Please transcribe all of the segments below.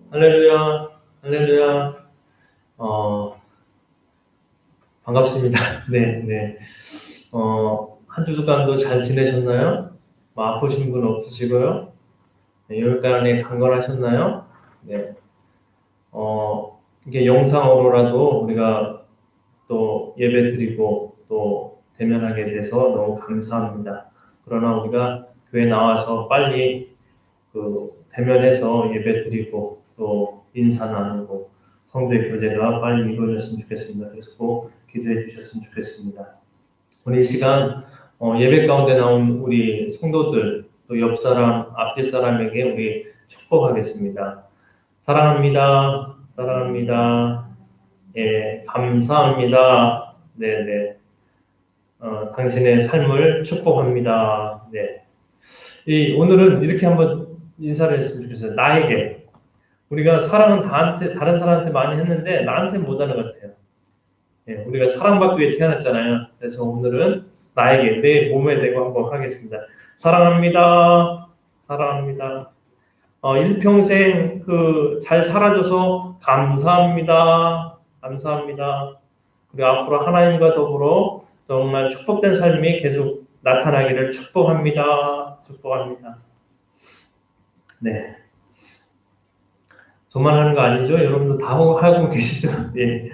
할렐루야, 할렐루야. 반갑습니다. 네, 네. 한 주간도 잘 지내셨나요? 뭐 아프신 분 없으시고요? 네, 열간에 강건하셨나요? 네. 이게 영상으로라도 우리가 또 예배 드리고 또 대면하게 돼서 너무 감사합니다. 그러나 우리가 교회 나와서 빨리 대면해서 예배 드리고 또 인사 나누고 성도의 교제가 빨리 이루어졌으면 좋겠습니다. 그래서 꼭 기도해 주셨으면 좋겠습니다. 오늘 이 시간 예배 가운데 나온 우리 성도들 또 옆 사람, 앞뒤 사람에게 우리 축복하겠습니다. 사랑합니다. 사랑합니다. 예, 감사합니다. 네, 네. 당신의 삶을 축복합니다. 네. 오늘은 이렇게 한번 인사를 했으면 좋겠어요. 나에게. 우리가 사랑은 다른 사람한테 많이 했는데 나한테 못하는 것 같아요. 예, 우리가 사랑받기 위해 태어났잖아요. 그래서 오늘은 나에게, 내 몸에 대고 한번 하겠습니다. 사랑합니다. 사랑합니다. 일평생 잘 살아줘서 감사합니다. 감사합니다. 그리고 앞으로 하나님과 더불어 정말 축복된 삶이 계속 나타나기를 축복합니다. 축복합니다. 네. 저만 하는 거 아니죠? 여러분도 다 하고 계시죠? 예.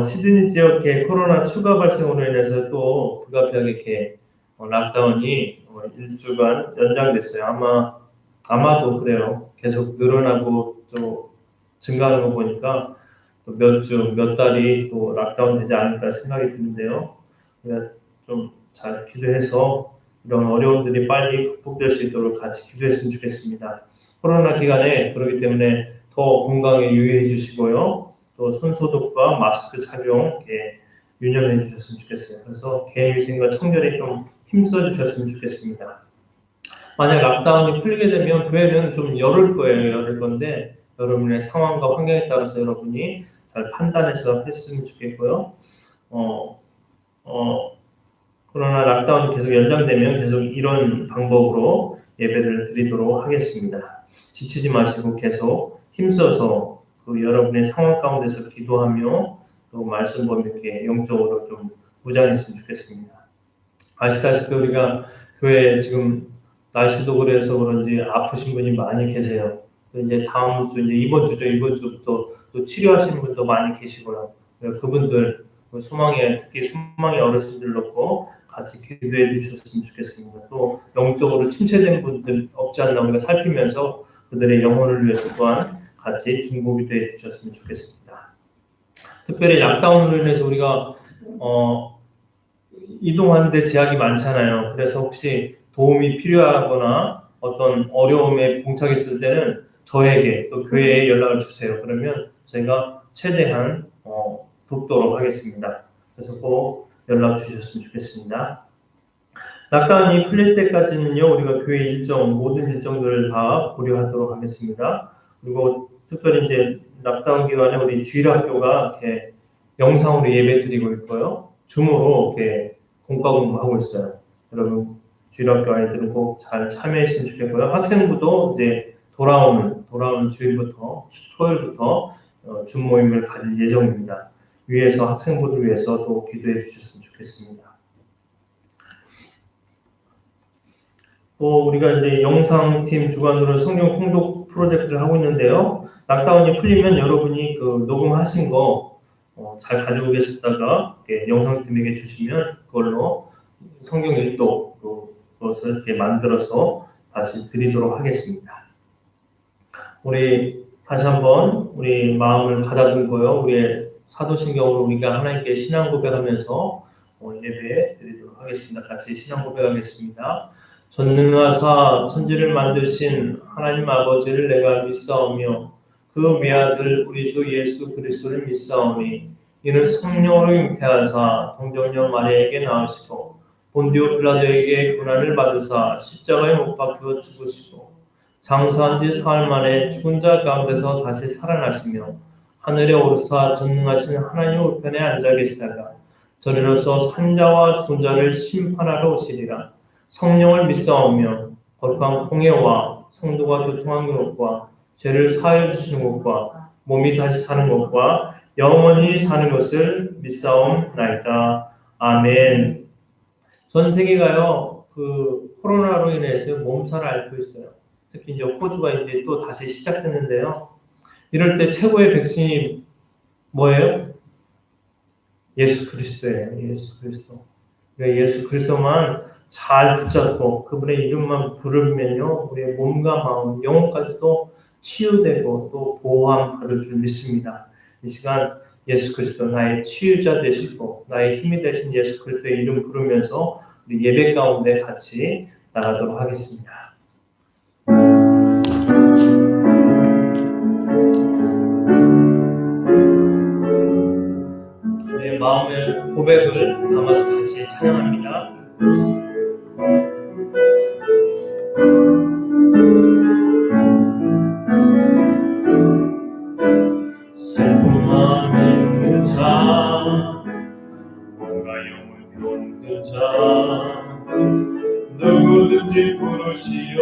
시드니 지역에 코로나 추가 발생으로 인해서 또 불가피하게 이렇게 락다운이 1주간 연장됐어요. 아마도 그래요. 계속 늘어나고 또 증가하는 거 보니까 또 몇 달이 또 락다운 되지 않을까 생각이 드는데요. 우리가 좀 잘 기도해서 이런 어려움들이 빨리 극복될 수 있도록 같이 기도했으면 좋겠습니다. 코로나 기간에 그렇기 때문에 더 건강에 유의해 주시고요. 또 손소독과 마스크 착용 유념해 주셨으면 좋겠어요. 그래서 개인위생과 청결에 좀 힘써 주셨으면 좋겠습니다. 만약 락다운이 풀리게 되면 교회는 좀 열을 거예요. 열을 건데 여러분의 상황과 환경에 따라서 여러분이 잘 판단해서 했으면 좋겠고요. 그러나 락다운이 계속 연장되면 계속 이런 방법으로 예배를 드리도록 하겠습니다. 지치지 마시고 계속 힘써서 여러분의 상황 가운데서 기도하며 또 말씀 보며 이렇게 영적으로 좀 무장했으면 좋겠습니다. 아시다시피 우리가 교회에 지금 날씨도 그래서 그런지 아프신 분이 많이 계세요. 이제 다음 주, 이제 이번 주부터 또 치료하시는 분도 많이 계시고요. 그분들, 특히 소망의 어르신들 놓고 같이 기도해 주셨으면 좋겠습니다. 또 영적으로 침체된 분들 없지 않나 우리가 살피면서 그들의 영혼을 위해서 또한 같이 중보기도해 주셨으면 좋겠습니다. 특별히 락다운으로 인해서 우리가 이동하는데 제약이 많잖아요. 그래서 혹시 도움이 필요하거나 어떤 어려움에 봉착했을 때는 저에게 또 교회에 연락을 주세요. 그러면 저희가 최대한 돕도록 하겠습니다. 그래서 꼭 연락 주셨으면 좋겠습니다. 락다운이 풀릴 때까지는요, 우리가 교회 모든 일정들을 다 고려하도록 하겠습니다. 그리고 특별히 이제 락다운 기간에 우리 주일학교가 이렇게 영상으로 예배 드리고 있고요. 줌으로 이렇게 공과 공부하고 있어요. 여러분, 주일학교 아이들은 꼭 잘 참여했으면 좋겠고요. 학생부도 이제 돌아오는 주일부터, 토요일부터 줌 모임을 가질 예정입니다. 위에서 학생부를 위해서 또 기도해 주셨으면 좋겠습니다. 또 우리가 이제 영상팀 주관으로 성경 통독 프로젝트를 하고 있는데요. 락다운이 풀리면 여러분이 그 녹음하신 거 잘 가지고 계셨다가 영상팀에게 주시면 그걸로 성경 일독 그것을 이렇게 만들어서 다시 드리도록 하겠습니다. 우리 다시 한번 우리 마음을 가다듬고요. 우리의 사도신경으로 우리가 하나님께 신앙 고백하면서 예배 드리도록 하겠습니다. 같이 신앙 고백하겠습니다. 전능하사 천지를 만드신 하나님 아버지를 내가 믿사오며 그 외아들 우리 주 예수 그리스도를 믿사오니 이는 성령으로 잉태하사 동정녀 마리아에게 낳으시고 본디오 빌라도에게 고난을 받으사 십자가에 못 박혀 죽으시고 장사한 지 사흘 만에 죽은 자 가운데서 다시 살아나시며 하늘에 오르사 전능하신 하나님 우편에 앉아 계시다가 저리로서 산자와 죽은 자를 심판하러 오시리라. 성령을 믿사오며 거룩한 공예와 성도가 교통하는 것과 죄를 사하여 주시는 것과 몸이 다시 사는 것과 영원히 사는 것을 믿사옵나이다. 아멘. 전 세계가요 그 코로나로 인해서 몸살을 앓고 있어요. 특히 이제 호주가 이제 또 다시 시작됐는데요. 이럴 때 최고의 백신이 뭐예요? 예수 그리스도예요. 예수 그리스도. 그러니까 예수 그리스도만 잘 붙잡고 그분의 이름만 부르면요, 우리의 몸과 마음, 영혼까지도 치유되고 또 보호함 받을 줄 믿습니다. 이 시간 예수 그리스도 나의 치유자 되시고 나의 힘이 되신 예수 그리스도의 이름 부르면서 우리 예배 가운데 같이 나가도록 하겠습니다. 내 마음의 고백을 담아서 같이 찬양합니다. 슬픔만 있는 자, 뭔가 영을 병든 자, 누구든지 부르시오.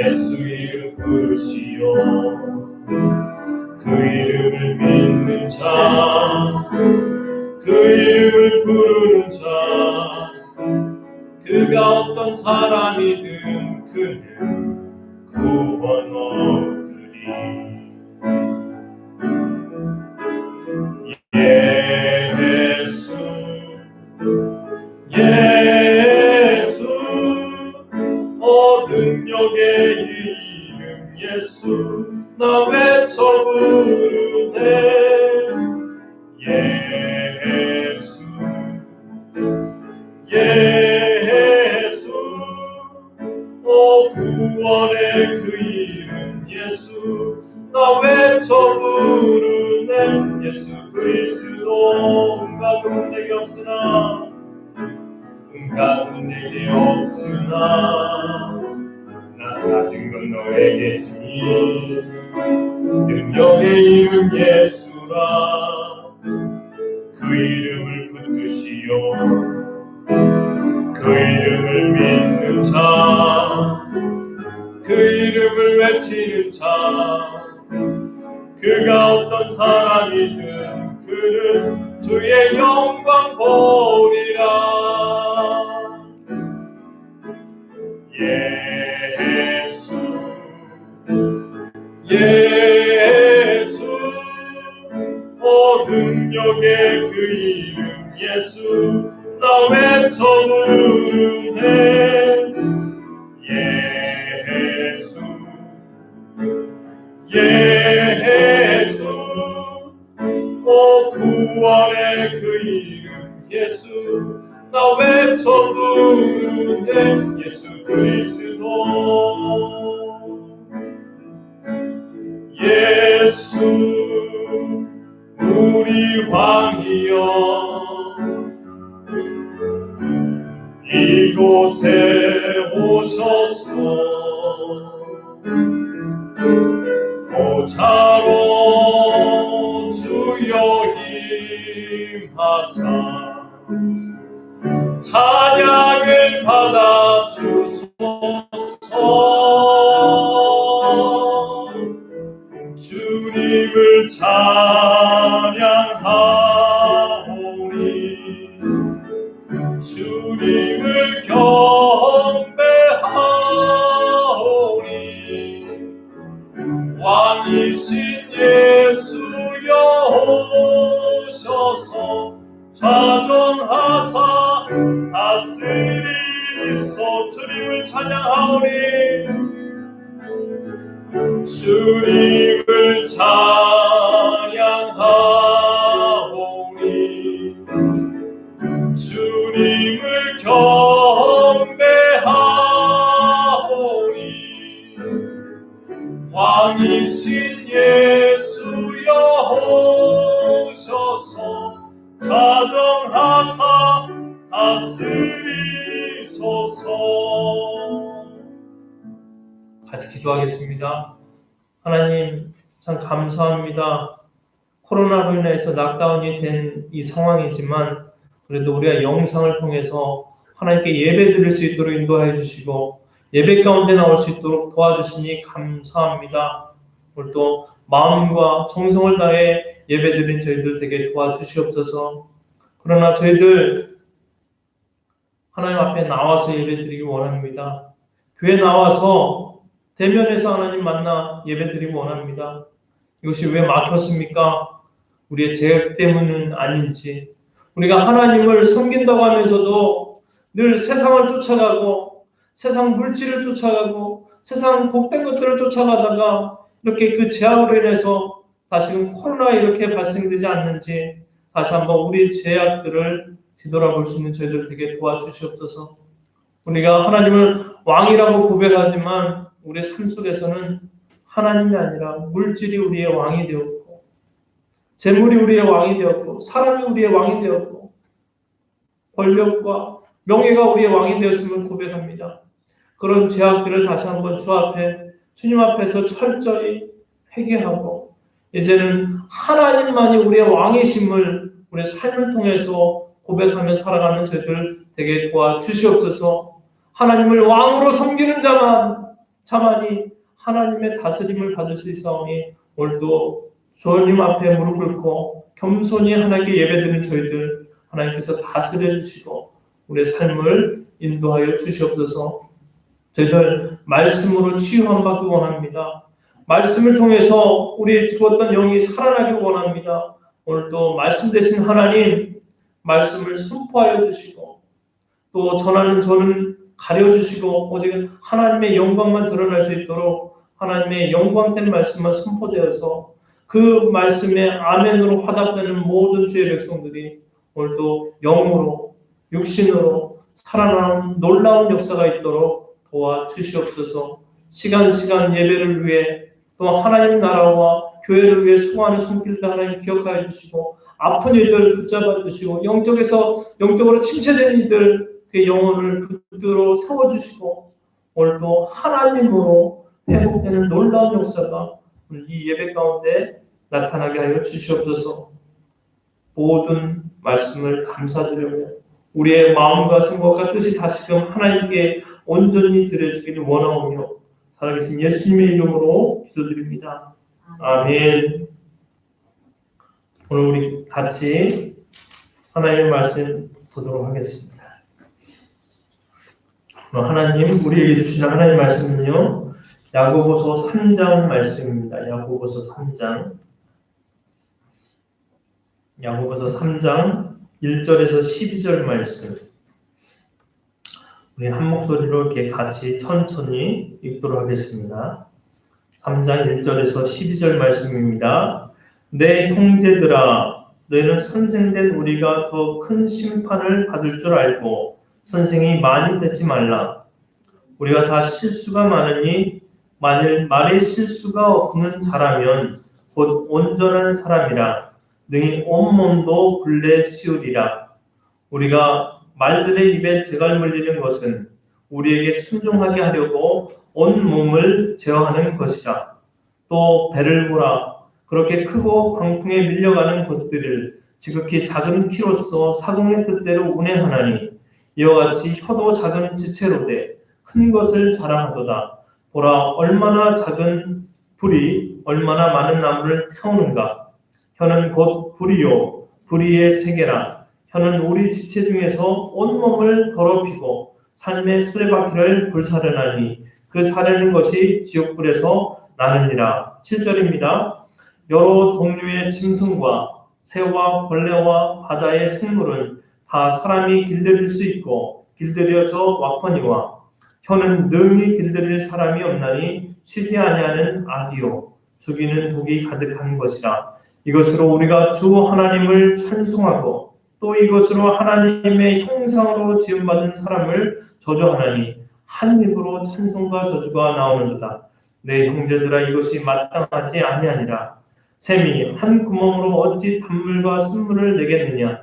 예수 이름 부르시오. 그 이름을 믿는 자, 그 이름을 부르는 자, 그가 어떤 사람이든 그는 구원 얻으리. 예수 예수 능력의 이름 예수 나 외쳐 부르네. 예수 예수 구원의 그 이름 예수 나 외쳐 부르네. 예수 그리스도 응답은 내게 없으나 응답은 내게 없으나 나 가진 건 너에게지. 능력의 이름 예수라. 그 이름을 붙드시오. 그 이름을 믿는 자, 그 이름을 외치는 자, 그가 어떤 사람이든 그는 주의 영광 보리라. 예수 나 외쳐 부르네. 예수 예수 오 구원의 그 이름 예수 나 외쳐 부르네. 예수 그리스도 예수 우리 왕이여 이곳에 오셔서 보좌로 주여 임하사 찬양을 받아 주소서. 주님을 찬양하오니 주님을 경배하오니 왕이신 예수여 오셔서 좌정하사 다스리소. 주님을 찬양하오니 주님을 찬양하오니 주님을 경배하오니 왕이신 예수여 오셔서 좌정하사 다스리소서. 같이 기도하겠습니다. 하나님 참 감사합니다. 코로나로 인해서 락다운이 된 이 상황이지만 그래도 우리가 영상을 통해서 하나님께 예배 드릴 수 있도록 인도하여 주시고 예배 가운데 나올 수 있도록 도와주시니 감사합니다. 오늘 또 마음과 정성을 다해 예배 드린 저희들 되게 도와주시옵소서. 그러나 저희들 하나님 앞에 나와서 예배 드리기 원합니다. 교회 나와서 대면에서 하나님 만나 예배 드리기 원합니다. 이것이 왜 막혔습니까? 우리의 죄악 때문은 아닌지, 우리가 하나님을 섬긴다고 하면서도 늘 세상을 쫓아가고 세상 물질을 쫓아가고 세상 복된 것들을 쫓아가다가 이렇게 그 죄악으로 인해서 다시금 코로나 이렇게 발생되지 않는지 다시 한번 우리 죄악들을 뒤돌아볼 수 있는 저희들 되게 도와주시옵소서. 우리가 하나님을 왕이라고 고백하지만 우리의 삶 속에서는 하나님이 아니라 물질이 우리의 왕이 되었고 재물이 우리의 왕이 되었고 사람이 우리의 왕이 되었고 권력과 명예가 우리의 왕이 되었음을 고백합니다. 그런 죄악들을 다시 한번 주 앞에 주님 앞에서 철저히 회개하고 이제는 하나님만이 우리의 왕이심을 우리의 삶을 통해서 고백하며 살아가는 저희들 되게 도와주시옵소서. 하나님을 왕으로 섬기는 자만이 하나님의 다스림을 받을 수 있사오니 오늘도 주님 앞에 무릎 꿇고 겸손히 하나님께 예배드리는 저희들 하나님께서 다스려 주시고 우리의 삶을 인도하여 주시옵소서. 저희들 말씀으로 치유함 받기 원합니다. 말씀을 통해서 우리의 죽었던 영이 살아나길 원합니다. 오늘도 말씀 되신 하나님 말씀을 선포하여 주시고 또 전하는 저는 가려주시고 오직 하나님의 영광만 드러날 수 있도록 하나님의 영광된 말씀만 선포되어서 그 말씀에 아멘으로 화답되는 모든 주의 백성들이 오늘도 영으로 육신으로 살아나는 놀라운 역사가 있도록 도와주시옵소서. 시간 예배를 위해 또 하나님 나라와 교회를 위해 수고하는 손길들 하나님 기억하여 주시고 아픈 이들 붙잡아 주시고 영적으로 침체된 이들 그 영혼을 붙들어 세워주시고 오늘도 하나님으로 회복되는 놀라운 역사가 이 예배 가운데 나타나게 하여 주시옵소서. 모든 말씀을 감사드리며 우리의 마음과 생각과 뜻이 다시금 하나님께 온전히 드려지기를 원하오며 살아계신 예수님의 이름으로 기도드립니다. 아멘. 오늘 우리 같이 하나님의 말씀 보도록 하겠습니다. 하나님 우리에게 주시는 하나님의 말씀은요 야고보서 3장 말씀입니다. 야고보서 3장 1절에서 12절 말씀 우리 한 목소리로 이렇게 같이 천천히 읽도록 하겠습니다. 3장 1절에서 12절 말씀입니다. 내 형제들아 너희는 선생된 우리가 더 큰 심판을 받을 줄 알고 선생이 많이 되지 말라. 우리가 다 실수가 많으니 만일 말에 실수가 없는 자라면 곧 온전한 사람이라 능히 온몸도 굴레 씌우리라. 우리가 말들의 입에 재갈 물리는 것은 우리에게 순종하게 하려고 온 몸을 제어하는 것이라. 또 배를 보라. 그렇게 크고 광풍에 밀려가는 것들을 지극히 작은 키로서 사공의 뜻대로 운행하나니 이와 같이 혀도 작은 지체로되 큰 것을 자랑하도다. 보라 얼마나 작은 불이 얼마나 많은 나무를 태우는가. 혀는 곧 불이요 불의의 세계라. 혀는 우리 지체 중에서 온몸을 더럽히고 삶의 수레바퀴를 불사르나니 그 사르는 것이 지옥불에서 나느니라. 7절입니다. 여러 종류의 짐승과 새와 벌레와 바다의 생물은 다 사람이 길들일 수 있고 길들여져 왔거니와 혀는 능히 길들일 사람이 없나니 쉬지 아니하는 악이요 죽이는 독이 가득한 것이라. 이것으로 우리가 주 하나님을 찬송하고 또 이것으로 하나님의 형상으로 지음받은 사람을 저주하나니 한 입으로 찬송과 저주가 나오는도다. 내 형제들아 이것이 마땅하지 아니하니라. 샘이 한 구멍으로 어찌 단물과 쓴물을 내겠느냐.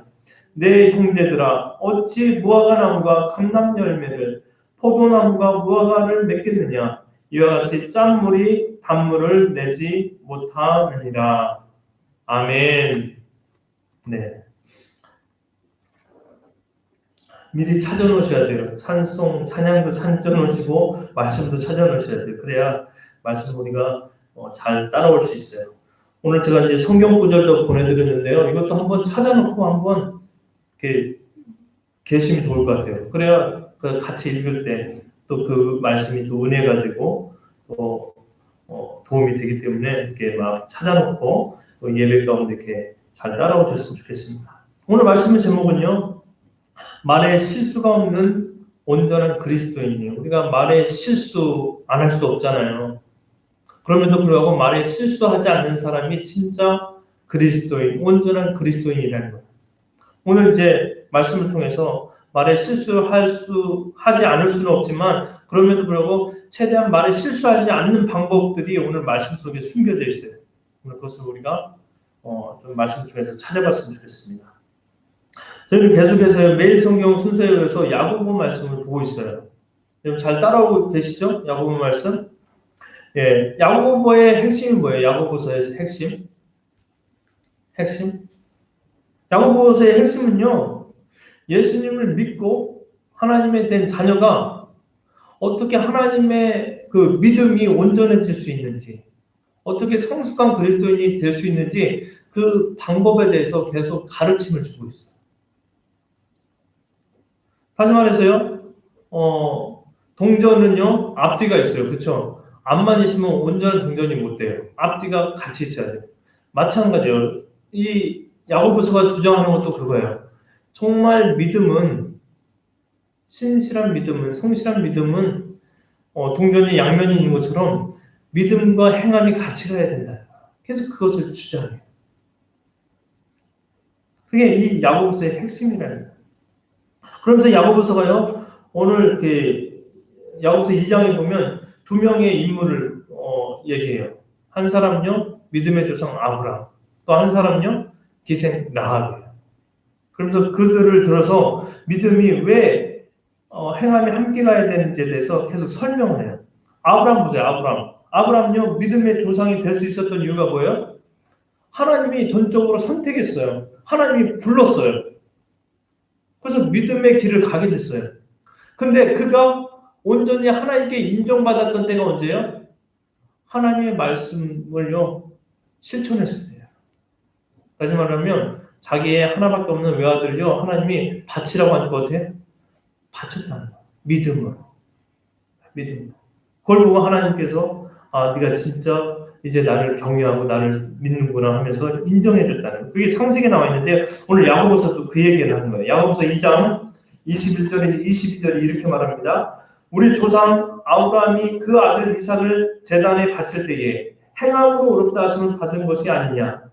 내 형제들아 어찌 무화과 나무가 감람 열매를 포도나무가 무화과를 맺겠느냐. 이와 같이 짠물이 단물을 내지 못하느니라. 아멘. 네. 미리 찾아놓으셔야 돼요. 찬양도 찾아놓으시고 말씀도 찾아놓으셔야 돼요. 그래야 말씀 우리가 잘 따라올 수 있어요. 오늘 제가 이제 성경 구절도 보내드렸는데요. 이것도 한번 찾아놓고 한번 이렇게 계시면 좋을 것 같아요. 그래야 같이 읽을 때 또 그 말씀이 또 은혜가 되고 또 도움이 되기 때문에 이렇게 막 찾아놓고 예배 가운데 이렇게 잘 따라오셨으면 좋겠습니다. 오늘 말씀의 제목은요. 말에 실수가 없는 온전한 그리스도인이에요. 우리가 말에 실수 안 할 수 없잖아요. 그럼에도 불구하고 말에 실수하지 않는 사람이 진짜 그리스도인, 온전한 그리스도인이라는 거예요. 오늘 이제 말씀을 통해서 말에 하지 않을 수는 없지만 그럼에도 불구하고 최대한 말에 실수하지 않는 방법들이 오늘 말씀 속에 숨겨져 있어요. 오늘 그것을 우리가 좀 말씀 중에서 찾아봤으면 좋겠습니다. 저희는 계속해서 매일 성경 순서에 의해서 야고보 말씀을 보고 있어요. 잘 따라오고 계시죠? 야고보 말씀. 예, 야고보의 핵심이 뭐예요? 야고보서의 핵심? 야고보서의 핵심은요. 예수님을 믿고 하나님의 된 자녀가 어떻게 하나님의 그 믿음이 온전해질 수 있는지, 어떻게 성숙한 그리스도인이 될 수 있는지 그 방법에 대해서 계속 가르침을 주고 있어요. 다시 말해서요, 동전은요, 앞뒤가 있어요. 그렇죠? 앞만 있으면 온전한 동전이 못 돼요. 앞뒤가 같이 있어야 돼요. 마찬가지예요. 이 야고보서가 주장하는 것도 그거예요. 정말 믿음은, 신실한 믿음은, 성실한 믿음은 동전이 양면이 있는 것처럼 믿음과 행함이 같이 가야 된다. 그래서 그것을 주장해요. 그게 이 야고보서의 핵심이라는 거예요. 그러면서 야고보서가요, 오늘 야고보서 2장에 보면 두 명의 인물을 얘기해요. 한 사람은요, 믿음의 조상 아브라함, 또 한 사람은요, 기생 라합이에요. 그러면서 그들을 들어서 믿음이 왜 행함이 함께 가야 되는지에 대해서 계속 설명을 해요. 아브라함 보세요. 아브라함은요, 믿음의 조상이 될 수 있었던 이유가 뭐예요? 하나님이 전적으로 선택했어요. 하나님이 불렀어요. 그래서 믿음의 길을 가게 됐어요. 근데 그가 온전히 하나님께 인정받았던 때가 언제예요? 하나님의 말씀을요, 실천했을 때예요. 다시 말하면 자기의 하나밖에 없는 외아들을요, 하나님이 바치라고 하는 것 같아요. 바쳤다는 거예요. 믿음으로. 그걸 보고 하나님께서 네가 진짜 이제 나를 경외하고 나를 믿는구나 하면서 인정해줬다는 거예요. 그게 창세기에 나와 있는데 오늘 야고보서도 그 얘기를 하는 거예요. 야고보서 2장 21절에 22절이 이렇게 말합니다. 우리 조상 아브라함이 그 아들 이삭을 제단에 바칠 때에 행함으로 의롭다 하심을 받은 것이 아니냐.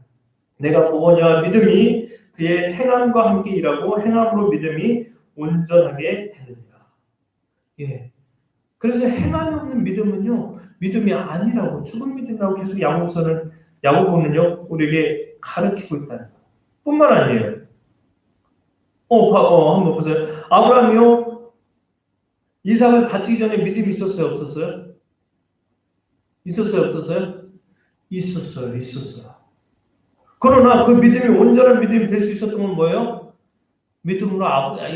내가 보거니와 믿음이 그의 행함과 함께 일하고 행함으로 믿음이 온전하게 되느니라. 예. 그래서 행함이 없는 믿음은요, 믿음이 아니라고, 죽은 믿음이라고 계속 야고보는요, 우리에게 가르치고 있다는 거예요. 뿐만 아니에요. 한번 보세요. 아브라함이요, 이삭을 바치기 전에 믿음이 있었어요, 없었어요? 있었어요, 없었어요? 있었어요. 그러나 그 믿음이 온전한 믿음이 될 수 있었던 건 뭐예요? 믿음으로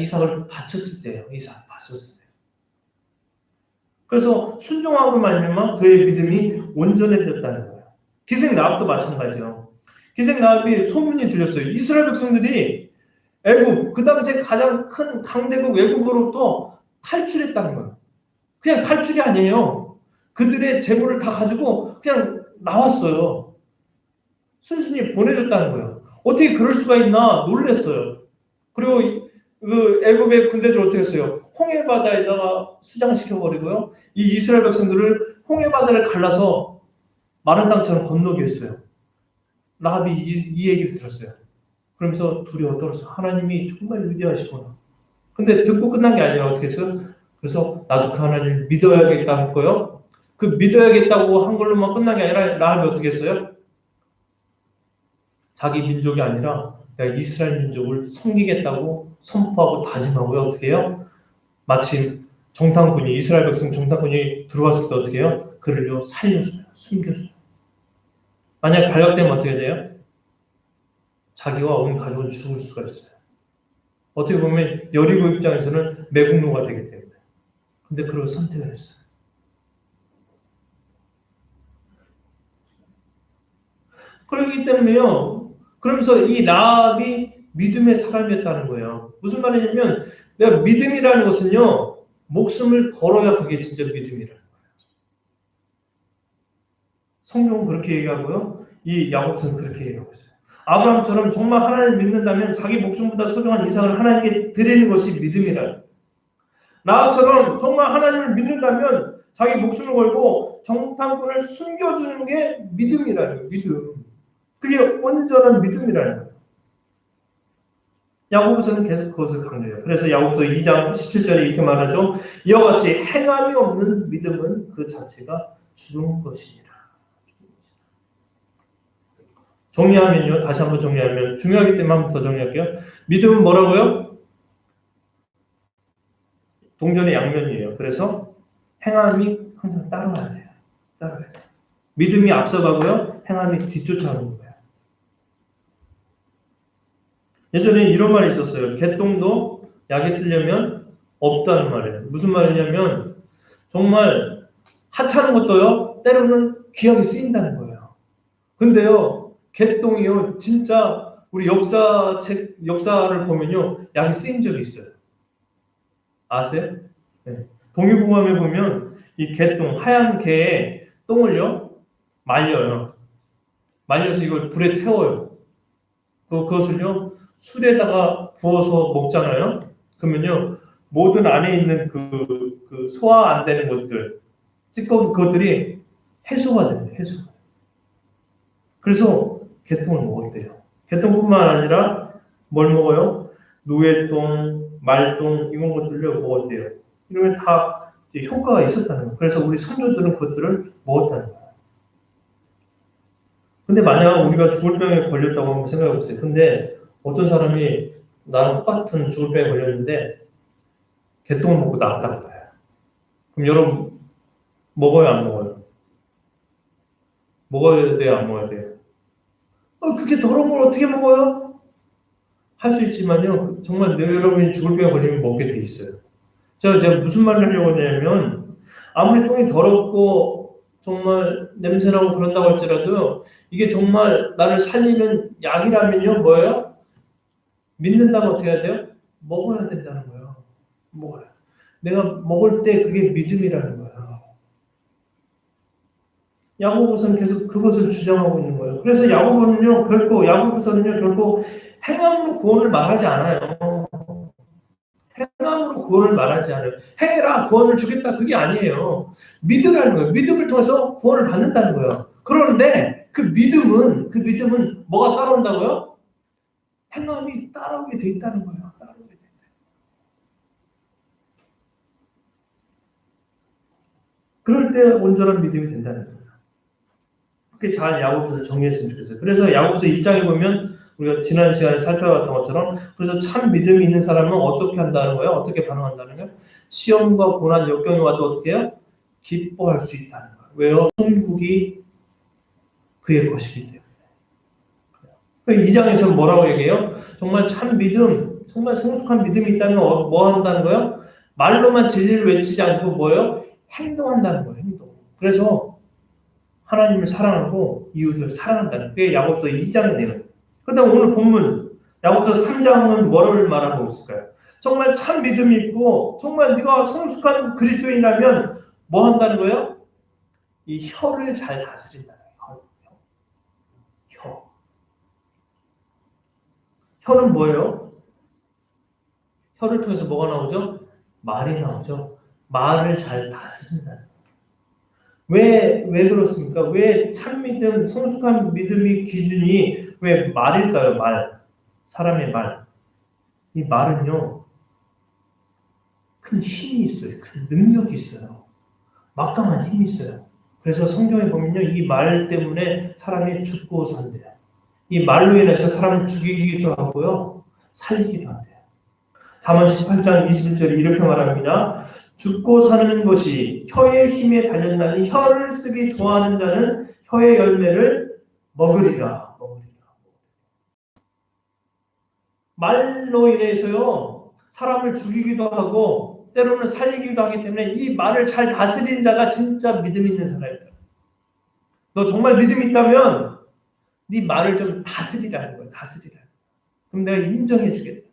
이삭을 바쳤을 때예요. 이삭 바쳤을 때. 그래서 순종하고 말미암아 그의 믿음이 온전해졌다는 거예요. 기생나합도 마찬가지예요. 기생나합이 소문이 들렸어요. 이스라엘 백성들이 애굽, 그 당시에 가장 큰 강대국 애굽으로부터 탈출했다는 거예요. 그냥 탈출이 아니에요. 그들의 재물을 다 가지고 그냥 나왔어요. 순순히 보내줬다는 거예요. 어떻게 그럴 수가 있나 놀랬어요. 그리고 그 애굽의 군대들 어떻게 했어요? 홍해 바다에다가 수장시켜 버리고요. 이 이스라엘 백성들을 홍해 바다를 갈라서 마른 땅처럼 건너게 했어요. 라합이 이 얘기를 들었어요. 그러면서 두려워 떨었어요. 하나님이 정말 위대하시구나. 근데 듣고 끝난 게 아니라 어떻게 했어요? 그래서 나도 그 하나님을 믿어야겠다 했고요. 그 믿어야겠다고 한 걸로만 끝난 게 아니라 라합이 어떻게 했어요? 자기 민족이 아니라 내가 이스라엘 민족을 섬기겠다고 선포하고 다짐하고요. 어떻게 해요? 마침 이스라엘 백성 정탐꾼이 들어왔을 때 어떻게 해요? 그를요 살려줘요. 숨겨줘요. 만약 발각되면 어떻게 돼요? 자기와 온 가족은 죽을 수가 있어요. 어떻게 보면 여리고 입장에서는 매국노가 되기 때문에. 근데 그걸 선택을 했어요. 그렇기 때문에요. 그러면서 이 라합이 믿음의 사람이었다는 거예요. 무슨 말이냐면 내가 믿음이라는 것은요. 목숨을 걸어야 그게 진짜 믿음이라는 거예요. 성경은 그렇게 얘기하고요. 이 야고보서는 그렇게 얘기하고 있어요. 아브라함처럼 정말 하나님을 믿는다면 자기 목숨보다 소중한 이삭을 하나님께 드리는 것이 믿음이라. 라합처럼 정말 하나님을 믿는다면 자기 목숨을 걸고 정탐꾼을 숨겨주는 게 믿음이라는 거예요. 믿음. 그게 온전한 믿음이라는 거예요. 야고보서는 계속 그것을 강조해요. 그래서 야고보서 2장 17절에 이렇게 말하죠. 이와 같이 행함이 없는 믿음은 그 자체가 죽은 것이니라. 정리하면요. 다시 한번 정리하면 중요하기 때문에 한 번 더 정리할게요. 믿음은 뭐라고요? 동전의 양면이에요. 그래서 행함이 항상 따라와야 돼요. 따라와야 돼요. 믿음이 앞서가고요. 행함이 뒤쫓아오는 거예요. 예전에 이런 말이 있었어요. 개똥도 약에 쓰려면 없다는 말이에요. 무슨 말이냐면 정말 하찮은 것도요. 때로는 귀하게 쓰인다는 거예요. 근데요. 개똥이요. 진짜 우리 역사를 보면요. 약이 쓰인 적이 있어요. 아세요? 네. 동유보감에 보면 이 개똥, 하얀 개의 똥을요. 말려요. 말려서 이걸 불에 태워요. 그것을요. 술에다가 부어서 먹잖아요. 그러면요. 모든 안에 있는 그 소화 안 되는 것들, 찌꺼기 그것들이 해소가 됩니다. 해소. 그래서 개똥을 먹었대요. 개똥뿐만 아니라 뭘 먹어요? 누에똥, 말똥 이런 것들을 먹었대요. 이러면 다 효과가 있었다는 거예요. 그래서 우리 선조들은 그것들을 먹었다는 거예요. 근데 만약 우리가 죽을 병에 걸렸다고 한번 생각해 보세요. 근데 어떤 사람이 나랑 똑같은 죽을 병에 걸렸는데 개똥을 먹고 나았다는 거예요. 그럼 여러분 먹어요, 안 먹어요? 먹어야 돼요, 안 먹어야 돼요? 그게 더러운 걸 어떻게 먹어요? 할 수 있지만요. 정말 여러분이 죽을 병에 걸리면 먹게 돼 있어요. 제가 무슨 말을 하려고 하냐면 아무리 똥이 더럽고 정말 냄새나고 그런다고 할지라도 이게 정말 나를 살리는 약이라면요. 뭐예요? 믿는다면 어떻게 해야 돼요? 먹어야 된다는 거예요. 먹어요. 내가 먹을 때 그게 믿음이라는 거예요. 야고보서는 계속 그것을 주장하고 있는 거예요. 그래서 야고보서는요 결코 행함으로 구원을 말하지 않아요. 행함으로 구원을 말하지 않아요. 행해라 구원을 주겠다 그게 아니에요. 믿으라는 거예요. 믿음을 통해서 구원을 받는다는 거예요. 그런데 그 믿음은 뭐가 따라온다고요? 행함이 따라오게 돼 있다는 거예요. 따라오게 돼 있다. 그럴 때 온전한 믿음이 된다는 거예요. 그렇게 잘 야고보서 정리했으면 좋겠어요. 그래서 야고보서 1장에 보면 우리가 지난 시간에 살펴봤던 것처럼 그래서 참 믿음이 있는 사람은 어떻게 한다는 거예요? 어떻게 반응한다는 거예요? 시험과 고난, 역경이 와도 어떻게 해요? 기뻐할 수 있다는 거예요. 왜요? 천국이 그의 것이기 때문에. 2장에서는 뭐라고 얘기해요? 정말 참 믿음, 정말 성숙한 믿음이 있다면 뭐 한다는 거예요? 말로만 진리를 외치지 않고 뭐예요? 행동한다는 거예요. 행동. 그래서 하나님을 사랑하고 이웃을 사랑한다는 게 야고보서 2장의 내용. 그런데 오늘 본문 야고보서 3장은 뭐를 말하고 있을까요? 정말 참 믿음이 있고 정말 네가 성숙한 그리스도인이라면 뭐 한다는 거예요? 이 혀를 잘 다스린다는 거예요. 혀. 혀는 뭐예요? 혀를 통해서 뭐가 나오죠? 말이 나오죠. 말을 잘 다스린다는 거예요. 왜 그렇습니까? 왜 참믿음, 성숙한 믿음의 기준이 왜 말일까요? 말. 사람의 말. 이 말은요, 큰 힘이 있어요. 큰 능력이 있어요. 막강한 힘이 있어요. 그래서 성경에 보면요, 이 말 때문에 사람이 죽고 산대요. 이 말로 인해서 사람을 죽이기도 하고요, 살리기도 한대요. 잠언 18장 21절에 이렇게 말합니다. 죽고 사는 것이 혀의 힘에 달렸나니 혀를 쓰기 좋아하는 자는 혀의 열매를 먹으리라. 말로 인해서요 사람을 죽이기도 하고 때로는 살리기도 하기 때문에 이 말을 잘 다스리는 자가 진짜 믿음 있는 사람이다. 너 정말 믿음 있다면 네 말을 좀 다스리라는 거야. 다스리라. 그럼 내가 인정해 주겠다.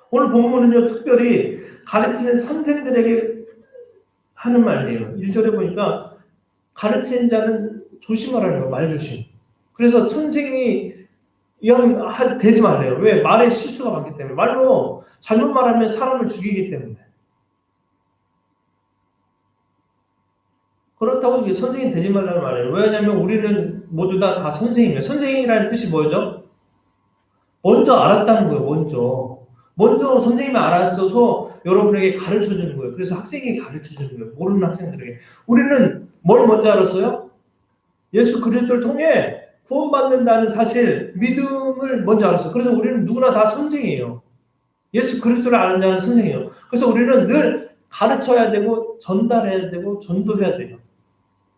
오늘 본문은요 특별히 가르치는 선생들에게 하는 말이에요. 1절에 보니까 가르치는 자는 조심하라는 거예요. 말 조심. 그래서 선생이 되지 말래요. 왜? 말에 실수가 많기 때문에. 말로 잘못 말하면 사람을 죽이기 때문에. 그렇다고 이게 선생이 되지 말라는 말이에요. 왜냐하면 우리는 모두 다 선생이에요. 선생이라는 뜻이 뭐죠? 먼저 알았다는 거예요. 먼저 선생님이 알았어서 여러분에게 가르쳐 주는 거예요. 그래서 학생이 가르쳐 주는 거예요. 모르는 학생들에게. 우리는 뭘 먼저 알았어요? 예수 그리스도를 통해 구원받는다는 사실, 믿음을 먼저 알았어요. 그래서 우리는 누구나 다 선생이에요. 예수 그리스도를 아는 자는 선생이에요. 그래서 우리는 늘 가르쳐야 되고 전달해야 되고 전도해야 돼요.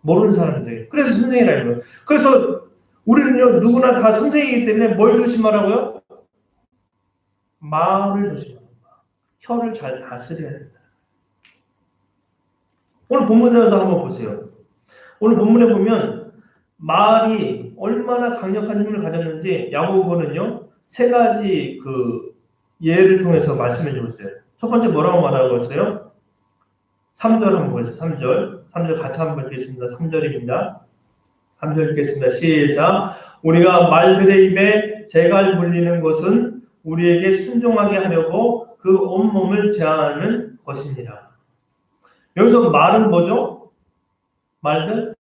모르는 사람들에게. 그래서 선생이라는 거예요. 그래서 우리는요 누구나 다 선생이기 때문에 뭘 조심하라고요? 말을 조심하는 거야. 혀를 잘 다스려야 된다. 오늘 본문에도 한번 보세요. 오늘 본문에 보면 말이 얼마나 강력한 힘을 가졌는지 야고보는요 세 가지 그 예를 통해서 말씀해 주고 있어요. 첫 번째 뭐라고 말하고 있어요? 3절 한번 보세요. 3절 같이 한번 읽겠습니다. 3절입니다. 3절 읽겠습니다. 시작. 우리가 말들의 입에 재갈 물리는 것은 우리에게 순종하게 하려고 그 온몸을 제한하는 것입니다. 여기서 말은 뭐죠? 말들?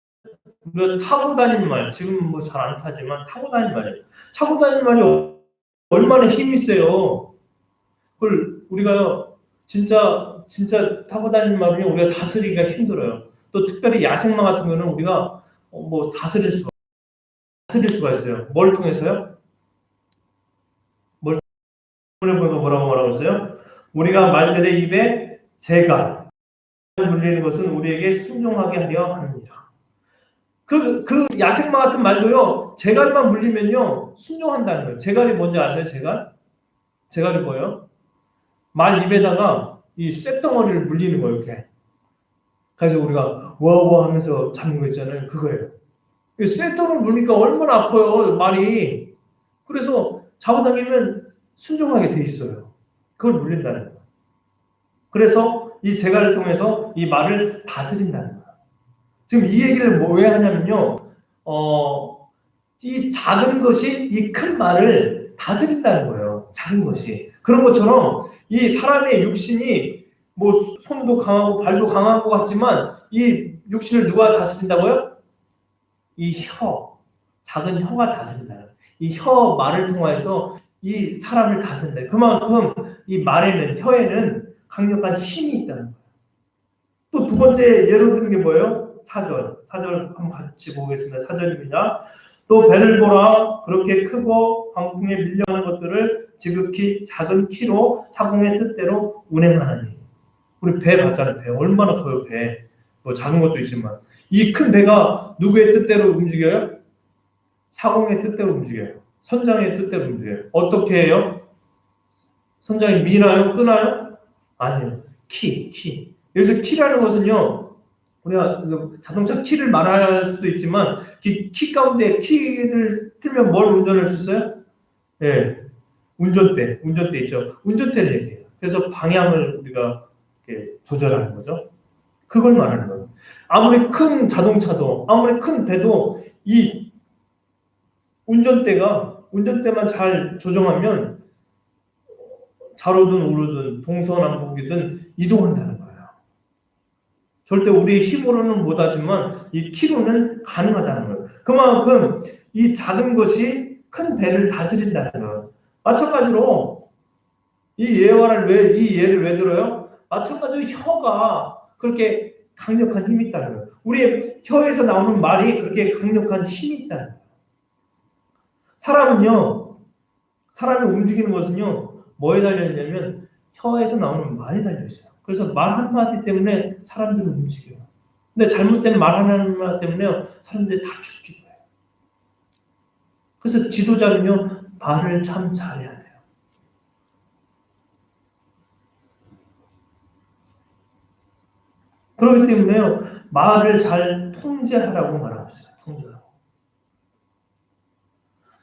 우리가 타고 다니는 말, 지금 뭐 잘 안 타지만 타고 다니는 말이에요. 타고 다니는 말이 얼마나 힘이 세요. 그걸 우리가 진짜 타고 다니는 말은 우리가 다스리기가 힘들어요. 또 특별히 야생마 같은 거는 우리가 뭐 다스릴 수가 있어요. 뭘 통해서요? 뭘 보니까 뭐라고 말하고 있어요? 우리가 말들의 입에 재갈 물리는 것은 우리에게 순종하게 하려 합니다. 그 야생마 같은 말도요, 재갈만 물리면요, 순종한다는 거예요. 재갈이 뭔지 아세요, 재갈? 재갈이 뭐예요? 말 입에다가 이 쇳덩어리를 물리는 거예요, 이렇게. 그래서 우리가 와와 하면서 잡는 거 있잖아요, 그거예요. 쇳덩어리를 물리니까 얼마나 아파요, 말이. 그래서 잡아당기면 순종하게 돼 있어요. 그걸 물린다는 거예요. 그래서 이 재갈을 통해서 이 말을 다스린다는 거예요. 지금 이 얘기를 왜 하냐면요. 이 작은 것이 이 큰 말을 다스린다는 거예요. 작은 것이. 그런 것처럼 이 사람의 육신이 뭐 손도 강하고 발도 강한 것 같지만 이 육신을 누가 다스린다고요? 이 작은 혀가 다스린다. 이 혀 말을 통해서 이 사람을 다스린다. 그만큼 이 말에는, 혀에는 강력한 힘이 있다는 거예요. 또 두 번째 예로 드는 게 뭐예요? 사절 한번 같이 보겠습니다. 사절입니다. 또 배를 보라. 그렇게 크고 광풍에 밀려가는 것들을 지극히 작은 키로 사공의 뜻대로 운행하나니. 우리 배 봤잖아요. 배 얼마나 커요. 배. 뭐 작은 것도 있지만 이 큰 배가 누구의 뜻대로 움직여요? 사공의 뜻대로 움직여요. 선장의 뜻대로 움직여요. 어떻게 해요? 선장이 미나요? 끄나요? 아니요. 키. 여기서 키라는 것은요. 우리가 자동차 키를 말할 수도 있지만 키 가운데 키를 틀면 뭘 운전할 수 있어요? 예. 운전대 있죠. 운전대를 얘기해요. 그래서 방향을 우리가 이렇게 조절하는 거죠. 그걸 말하는 거예요. 아무리 큰 자동차도, 아무리 큰 배도 이 운전대만 잘 조정하면 좌로든 우로든 동서남북이든 이동한다는 거예요. 절대 우리의 힘으로는 못하지만 이 키로는 가능하다는 거예요. 그만큼 이 작은 것이 큰 배를 다스린다는 거예요. 마찬가지로 이 예를 왜 들어요? 마찬가지로 혀가 그렇게 강력한 힘이 있다는 거예요. 우리의 혀에서 나오는 말이 그렇게 강력한 힘이 있다는 거예요. 사람이 움직이는 것은요, 뭐에 달려있냐면 혀에서 나오는 말에 달려있어요. 그래서 말 한마디 때문에 사람들은 움직여요. 근데 잘못된 말 하나만 때문에 사람들이 다 죽게 돼요. 그래서 지도자는요, 말을 참 잘해야 돼요. 그렇기 때문에요, 말을 잘 통제하라고 말하고 있어요. 통제하라고.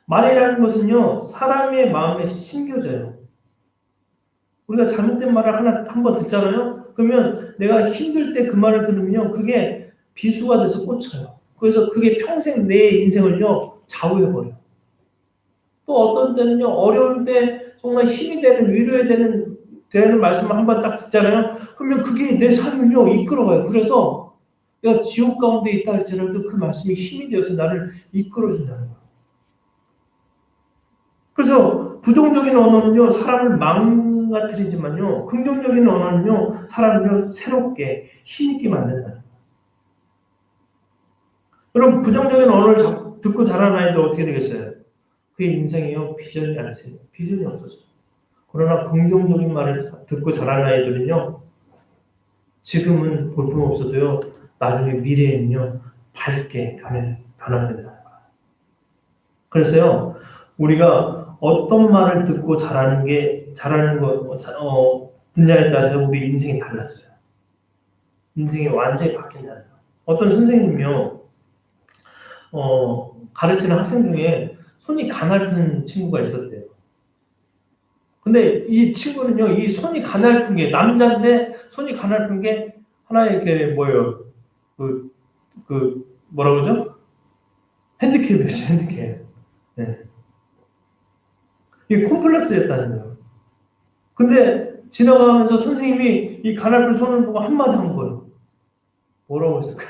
말이라는 것은요, 사람의 마음에 심겨져요. 우리가 잘못된 말을 한번 듣잖아요? 그러면 내가 힘들 때 그 말을 들으면 그게 비수가 돼서 꽂혀요. 그래서 그게 평생 내 인생을요, 좌우해버려요. 또 어떤 때는요, 어려울 때 정말 힘이 되는, 위로에 되는 말씀을 한번 딱 듣잖아요? 그러면 그게 내 삶을요, 이끌어가요. 그래서 내가 지옥 가운데 있다 할지라도 그 말씀이 힘이 되어서 나를 이끌어준다는 거예요. 그래서 부정적인 언어는요, 사람을 망가뜨리지만요, 긍정적인 언어는요, 사람을 새롭게 힘있게 만든다는 거예요. 여러분, 부정적인 언어를 듣고 자란 아이들 어떻게 되겠어요? 그의 인생이요, 비전이 안 생겨요. 비전이 없어져요. 그러나 긍정적인 말을 듣고 자란 아이들은요, 지금은 볼품없어도요, 나중에 미래에는요, 밝게 변화된다는 거예요. 그래서요, 우리가 어떤 말을 듣고 자라는 분야에 따라서 우리 인생이 달라져요. 인생이 완전히 바뀐다는 거예요. 어떤 선생님이요, 가르치는 학생 중에 손이 가냘픈 친구가 있었대요. 근데 이 친구는요, 이 손이 가냘픈 게, 남자인데 손이 가냘픈 게 하나의 뭐예요? 뭐라 그러죠? 핸디캡이었어요, 핸디캡. 네. 이게 콤플렉스였다는 거예요. 근데 지나가면서 선생님이 이 가냘픈 손을 보고 한마디 한 거예요. 뭐라고 했을까요?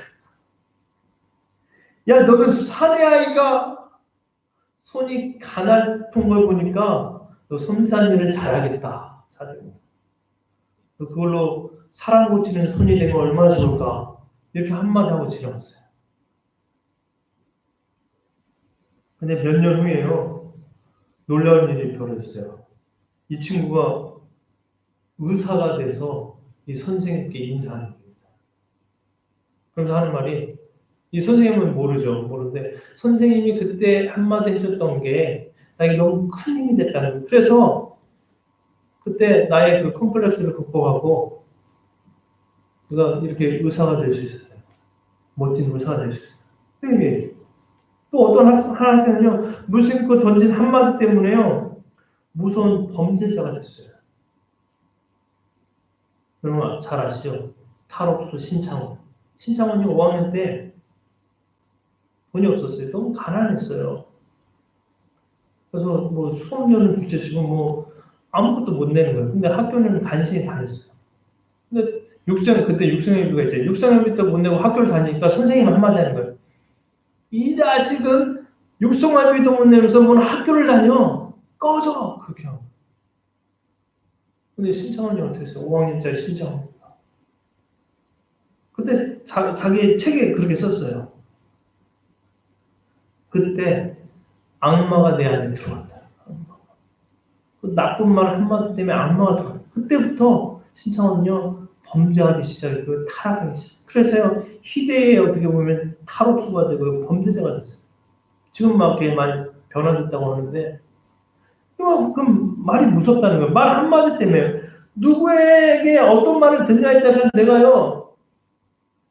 야, 너는 사내 아이가 손이 가냘픈 걸 보니까 너 섬산일을 잘하겠다. 그걸로 사람 고치는 손이 되면 얼마나 좋을까. 이렇게 한마디 하고 지나갔어요. 근데 몇 년 후에요. 놀라운 일이 벌어졌어요. 이 친구가 의사가 돼서 이 선생님께 인사하는 겁니다. 그러면서 하는 말이, 이 선생님은 모르는데 선생님이 그때 한마디 해줬던 게 나에게 너무 큰 힘이 됐다는 거예요. 그래서 그때 나의 그 컴플렉스를 극복하고 내가 이렇게 의사가 될 수 있었어요. 멋진 의사가 될 수 있어요. 또 어떤 학생은요, 무심코 던진 한마디 때문에요, 무서운 범죄자가 됐어요. 여러분 잘 아시죠? 탈옥수 신창호 신창원이 5학년 때 돈이 없었어요. 너무 가난했어요. 그래서 뭐 수업료는 둘째치고 뭐 아무것도 못 내는 거예요. 근데 학교는 간신히 다녔어요. 근데 그때 육성회비가 있어요. 육성회비 때 못 내고 학교를 다니니까 선생님이 한마디 하는 거예요. 이 자식은 육성회비도 못 내면서 뭘 학교를 다녀. 꺼져. 그렇게 하고. 근데 신창원이 어떻게 했어요? 5학년짜리 신창원. 근데 자기 책에 그렇게 썼어요. 그때 악마가 내 안에 들어왔다. 그 나쁜 말 한마디 때문에 악마가 들어왔다. 그때부터 신창원은요, 범죄하기 시작했고요, 타락하기 시작했어요. 그래서요, 희대에 어떻게 보면 탈옥수가 되고 범죄자가 됐어요. 지금 막 이렇게 많이 변화됐다고 하는데, 그럼 말이 무섭다는 거예요. 말 한마디 때문에. 누구에게 어떤 말을 듣냐에 따라서 내가요,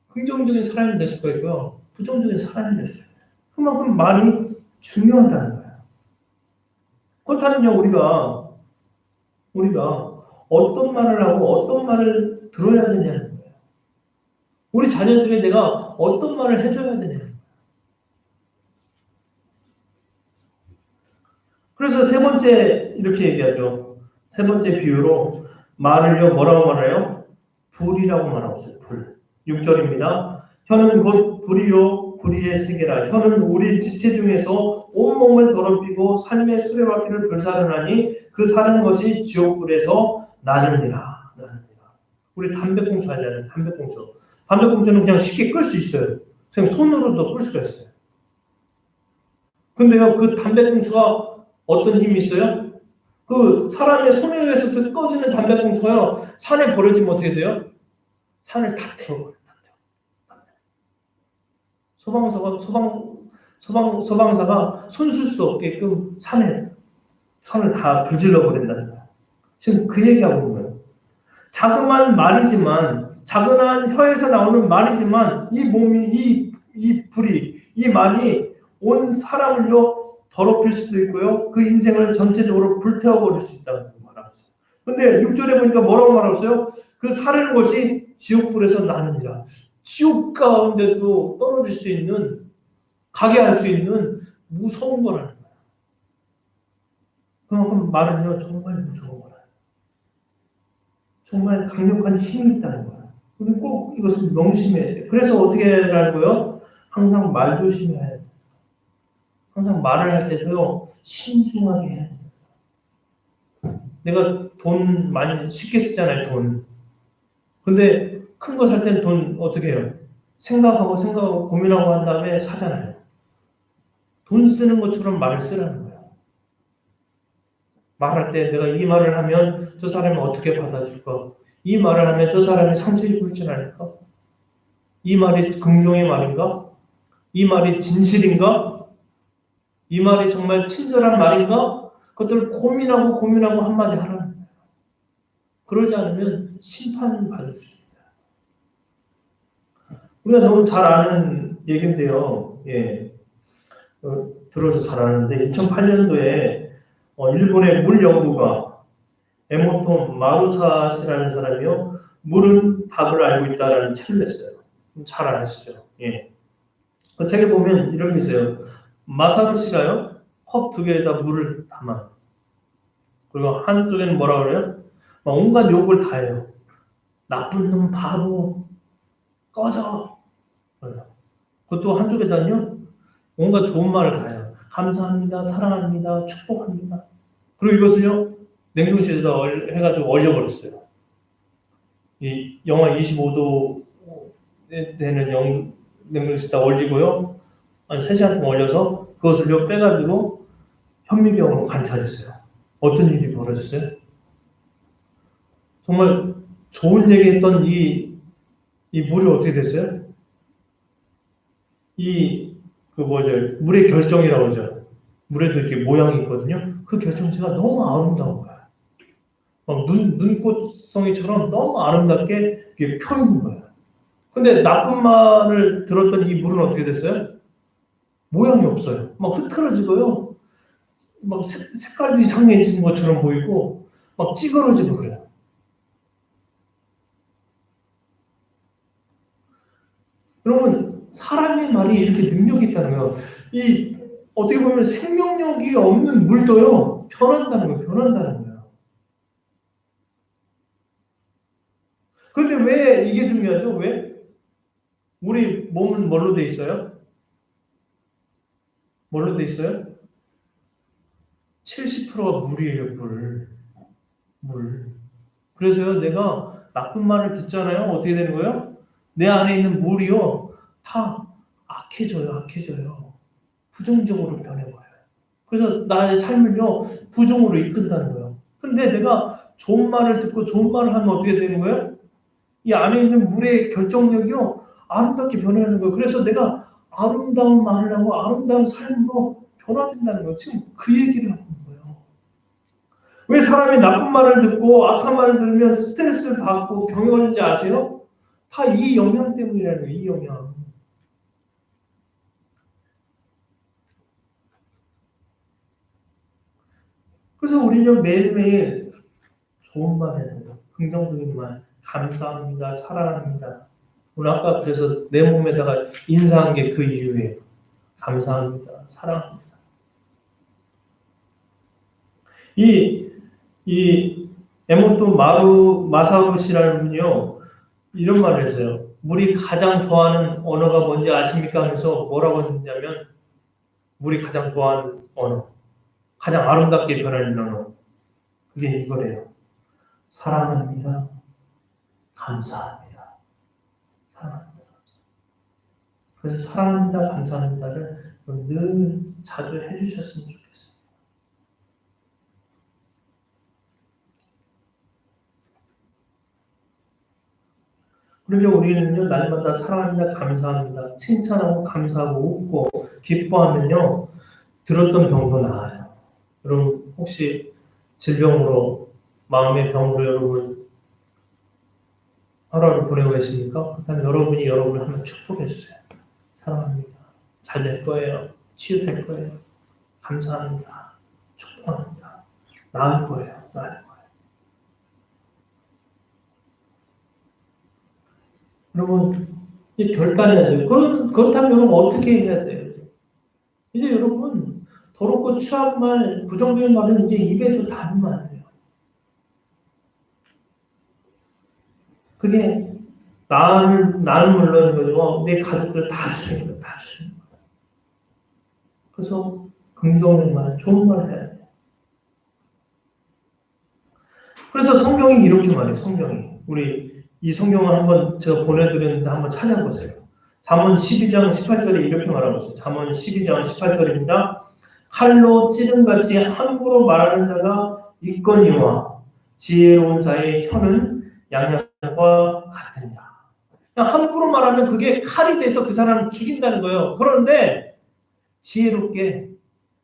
긍정적인 사람이 될 수가 있고요, 부정적인 사람이 될 수가 있어요. 그만큼 말이 중요하다는 거예요. 그렇다면요, 우리가 어떤 말을 하고 어떤 말을 들어야 되냐는 거예요. 우리 자녀들에게 내가 어떤 말을 해줘야 되냐는 거예요. 그래서 세 번째 이렇게 얘기하죠. 세 번째 비유로 말을요, 뭐라고 말해요? 불이라고 말하고 있어요. 불. 6절입니다. 혀는 곧 불이요 불의의 세계라. 혀는 우리 지체 중에서 온몸을 더럽히고 삶의 수레바퀴를 불사르나니 그 사는 것이 지옥불에서 나느니라. 우리 담배꽁초 하잖아요. 담배꽁초. 담배꽁초는 그냥 쉽게 끌 수 있어요. 그냥 손으로도 끌 수가 있어요. 근데요, 그 담배꽁초가 어떤 힘이 있어요? 그 사람의 손에 의해서 꺼지는 담배꽁초가요, 산에 버려지면 어떻게 돼요? 산을 다 태워버려요. 소방사가 손쓸 수 없게끔 산을 다 불질러 버린다는 거예요. 지금 그 얘기하고 있는 거예요. 자그마한 말이지만, 자그마한 혀에서 나오는 말이지만, 이 불이, 이 말이 온 사람을요, 더럽힐 수도 있고요, 그 인생을 전체적으로 불태워버릴 수 있다는 말하고 있어요. 근데 6절에 보니까 뭐라고 말하고 있어요? 그 사르는 것이 지옥불에서 나느니라. 지옥 가운데도 떨어질 수 있는, 가게 할 수 있는 무서운 거라는 거예요. 그만큼 말은요, 정말 무서운 거예요. 정말 강력한 힘이 있다는 거예요. 우리 꼭 이것을 명심해야 돼요. 그래서 어떻게 하라는 거예요? 항상 말 조심해야 돼요. 항상 말을 할 때도요, 신중하게 해야 돼요. 내가 돈 많이 쉽게 쓰잖아요, 돈. 근데 큰 거 살 때는 돈 어떻게 해요? 생각하고 고민하고 한 다음에 사잖아요. 돈 쓰는 것처럼 말을 쓰라는 거예요. 말할 때 내가 이 말을 하면 저 사람이 어떻게 받아줄까? 이 말을 하면 저 사람이 상처 입을 줄 알까? 이 말이 긍정의 말인가? 이 말이 진실인가? 이 말이 정말 친절한 말인가? 그것들을 고민하고 한마디 하라는 거예요. 그러지 않으면 심판을 받을 수 있습니다. 우리가 너무 잘 아는 얘기인데요. 예. 들어서 잘 아는데 2008년도에 일본의 물 연구가 에모토 마루사시라는 사람이요, 물은 답을 알고 있다라는 책을 냈어요. 잘 아시죠? 예. 그 책에 보면 이런 게 있어요. 마사루 씨가요, 컵 2개에다 물을 담아. 그리고 한쪽에는 뭐라 그래요? 막 온갖 욕을 다 해요. 나쁜 놈, 바보, 꺼져. 그것도 한쪽에다는요, 온갖 좋은 말을 다 해요. 감사합니다, 사랑합니다, 축복합니다. 그리고 이것을요, 냉동실에다 해가지고 얼려버렸어요. 이 영하 25도 되는 냉동실에다 얼리고요, 한 3시간 동안 얼려서 그것을요 빼가지고 현미경으로 관찰했어요. 어떤 일이 벌어졌어요? 정말 좋은 얘기했던 이 물이 어떻게 됐어요? 물의 결정이라고 하죠. 물에도 이렇게 모양이 있거든요. 그 결정체가 너무 아름다운 거야. 막 눈꽃송이처럼 너무 아름답게 이렇게 펴 있는 거야. 근데 나쁜 말을 들었던 이 물은 어떻게 됐어요? 모양이 없어요. 막 흐트러지고요. 막 색깔도 이상해진 것처럼 보이고, 막 찌그러지고 그래요. 여러분, 사람의 말이 이렇게 능력이 있다는 거예요. 이 어떻게 보면 생명력이 없는 물도요, 변한다는 거예요. 변한다는 거예요. 그런데 왜 이게 중요하죠? 왜? 우리 몸은 뭘로 돼 있어요? 뭘로 돼 있어요? 70%가 물이에요, 물. 그래서요, 내가 나쁜 말을 듣잖아요. 어떻게 되는 거예요? 내 안에 있는 물이요, 다 악해져요. 부정적으로 변해버려요. 그래서 나의 삶을요, 부정으로 이끈다는 거예요. 근데 내가 좋은 말을 듣고 좋은 말을 하면 어떻게 되는 거예요? 이 안에 있는 물의 결정력이요, 아름답게 변하는 거예요. 그래서 내가 아름다운 말을 하고 아름다운 삶으로 변화된다는 거예요. 지금 그 얘기를 하는 거예요. 왜 사람이 나쁜 말을 듣고 악한 말을 들으면 스트레스를 받고 병이 걸리는지 아세요? 다 이 영향 때문이라는 거예요. 이 영향. 그래서 우리는 매일매일 좋은 말 해야 돼요. 긍정적인 말. 감사합니다. 사랑합니다. 오늘 아까 그래서 내 몸에다가 인사한 게 그 이유예요. 감사합니다. 사랑합니다. 이, 이 에모토 마사루 씨라는 분이요, 이런 말을 했어요. 물이 가장 좋아하는 언어가 뭔지 아십니까? 하면서 뭐라고 했냐면, 물이 가장 좋아하는 언어, 가장 아름답게 변하는 언어, 그게 이거래요. 사랑합니다. 감사합니다. 사랑합니다. 그래서 사랑합니다. 감사합니다를 늘 자주 해주셨으면 좋겠어요. 그러면 우리는요, 날마다 사랑합니다. 감사합니다. 칭찬하고 감사하고 웃고 기뻐하면요, 들었던 병도 나아요. 여러분, 혹시 질병으로, 마음의 병으로 여러분 하루하루 보내고 계십니까? 그렇다면 여러분이 여러분을 한번 축복해 주세요. 사랑합니다. 잘 될 거예요. 치유될 거예요. 감사합니다. 축복합니다. 나을 거예요. 나을 거예요. 여러분, 이 결단해야 돼요. 그렇다면 여러분 어떻게 해야 돼요? 이제 여러분, 더럽고 추한 말, 부정적인 말은 이제 입에도 담으면 안 돼요. 그게 나는 물론이고 내 가족들 다 주는 거예요. 다 주는 거예요. 그래서 긍정의 말, 좋은 말 해야 돼요. 그래서 성경이 이렇게 말해요. 성경이. 우리 이 성경을 한번 제가 보내드렸는데 한번 찾아보세요. 잠언 12장 18절에 이렇게 말하고 있어요. 잠언 12장 18절입니다. 칼로 찌름같이 함부로 말하는 자가 있거니와 지혜로운 자의 혀는 양약과 같으니라. 그냥 함부로 말하면 그게 칼이 돼서 그 사람을 죽인다는 거예요. 그런데 지혜롭게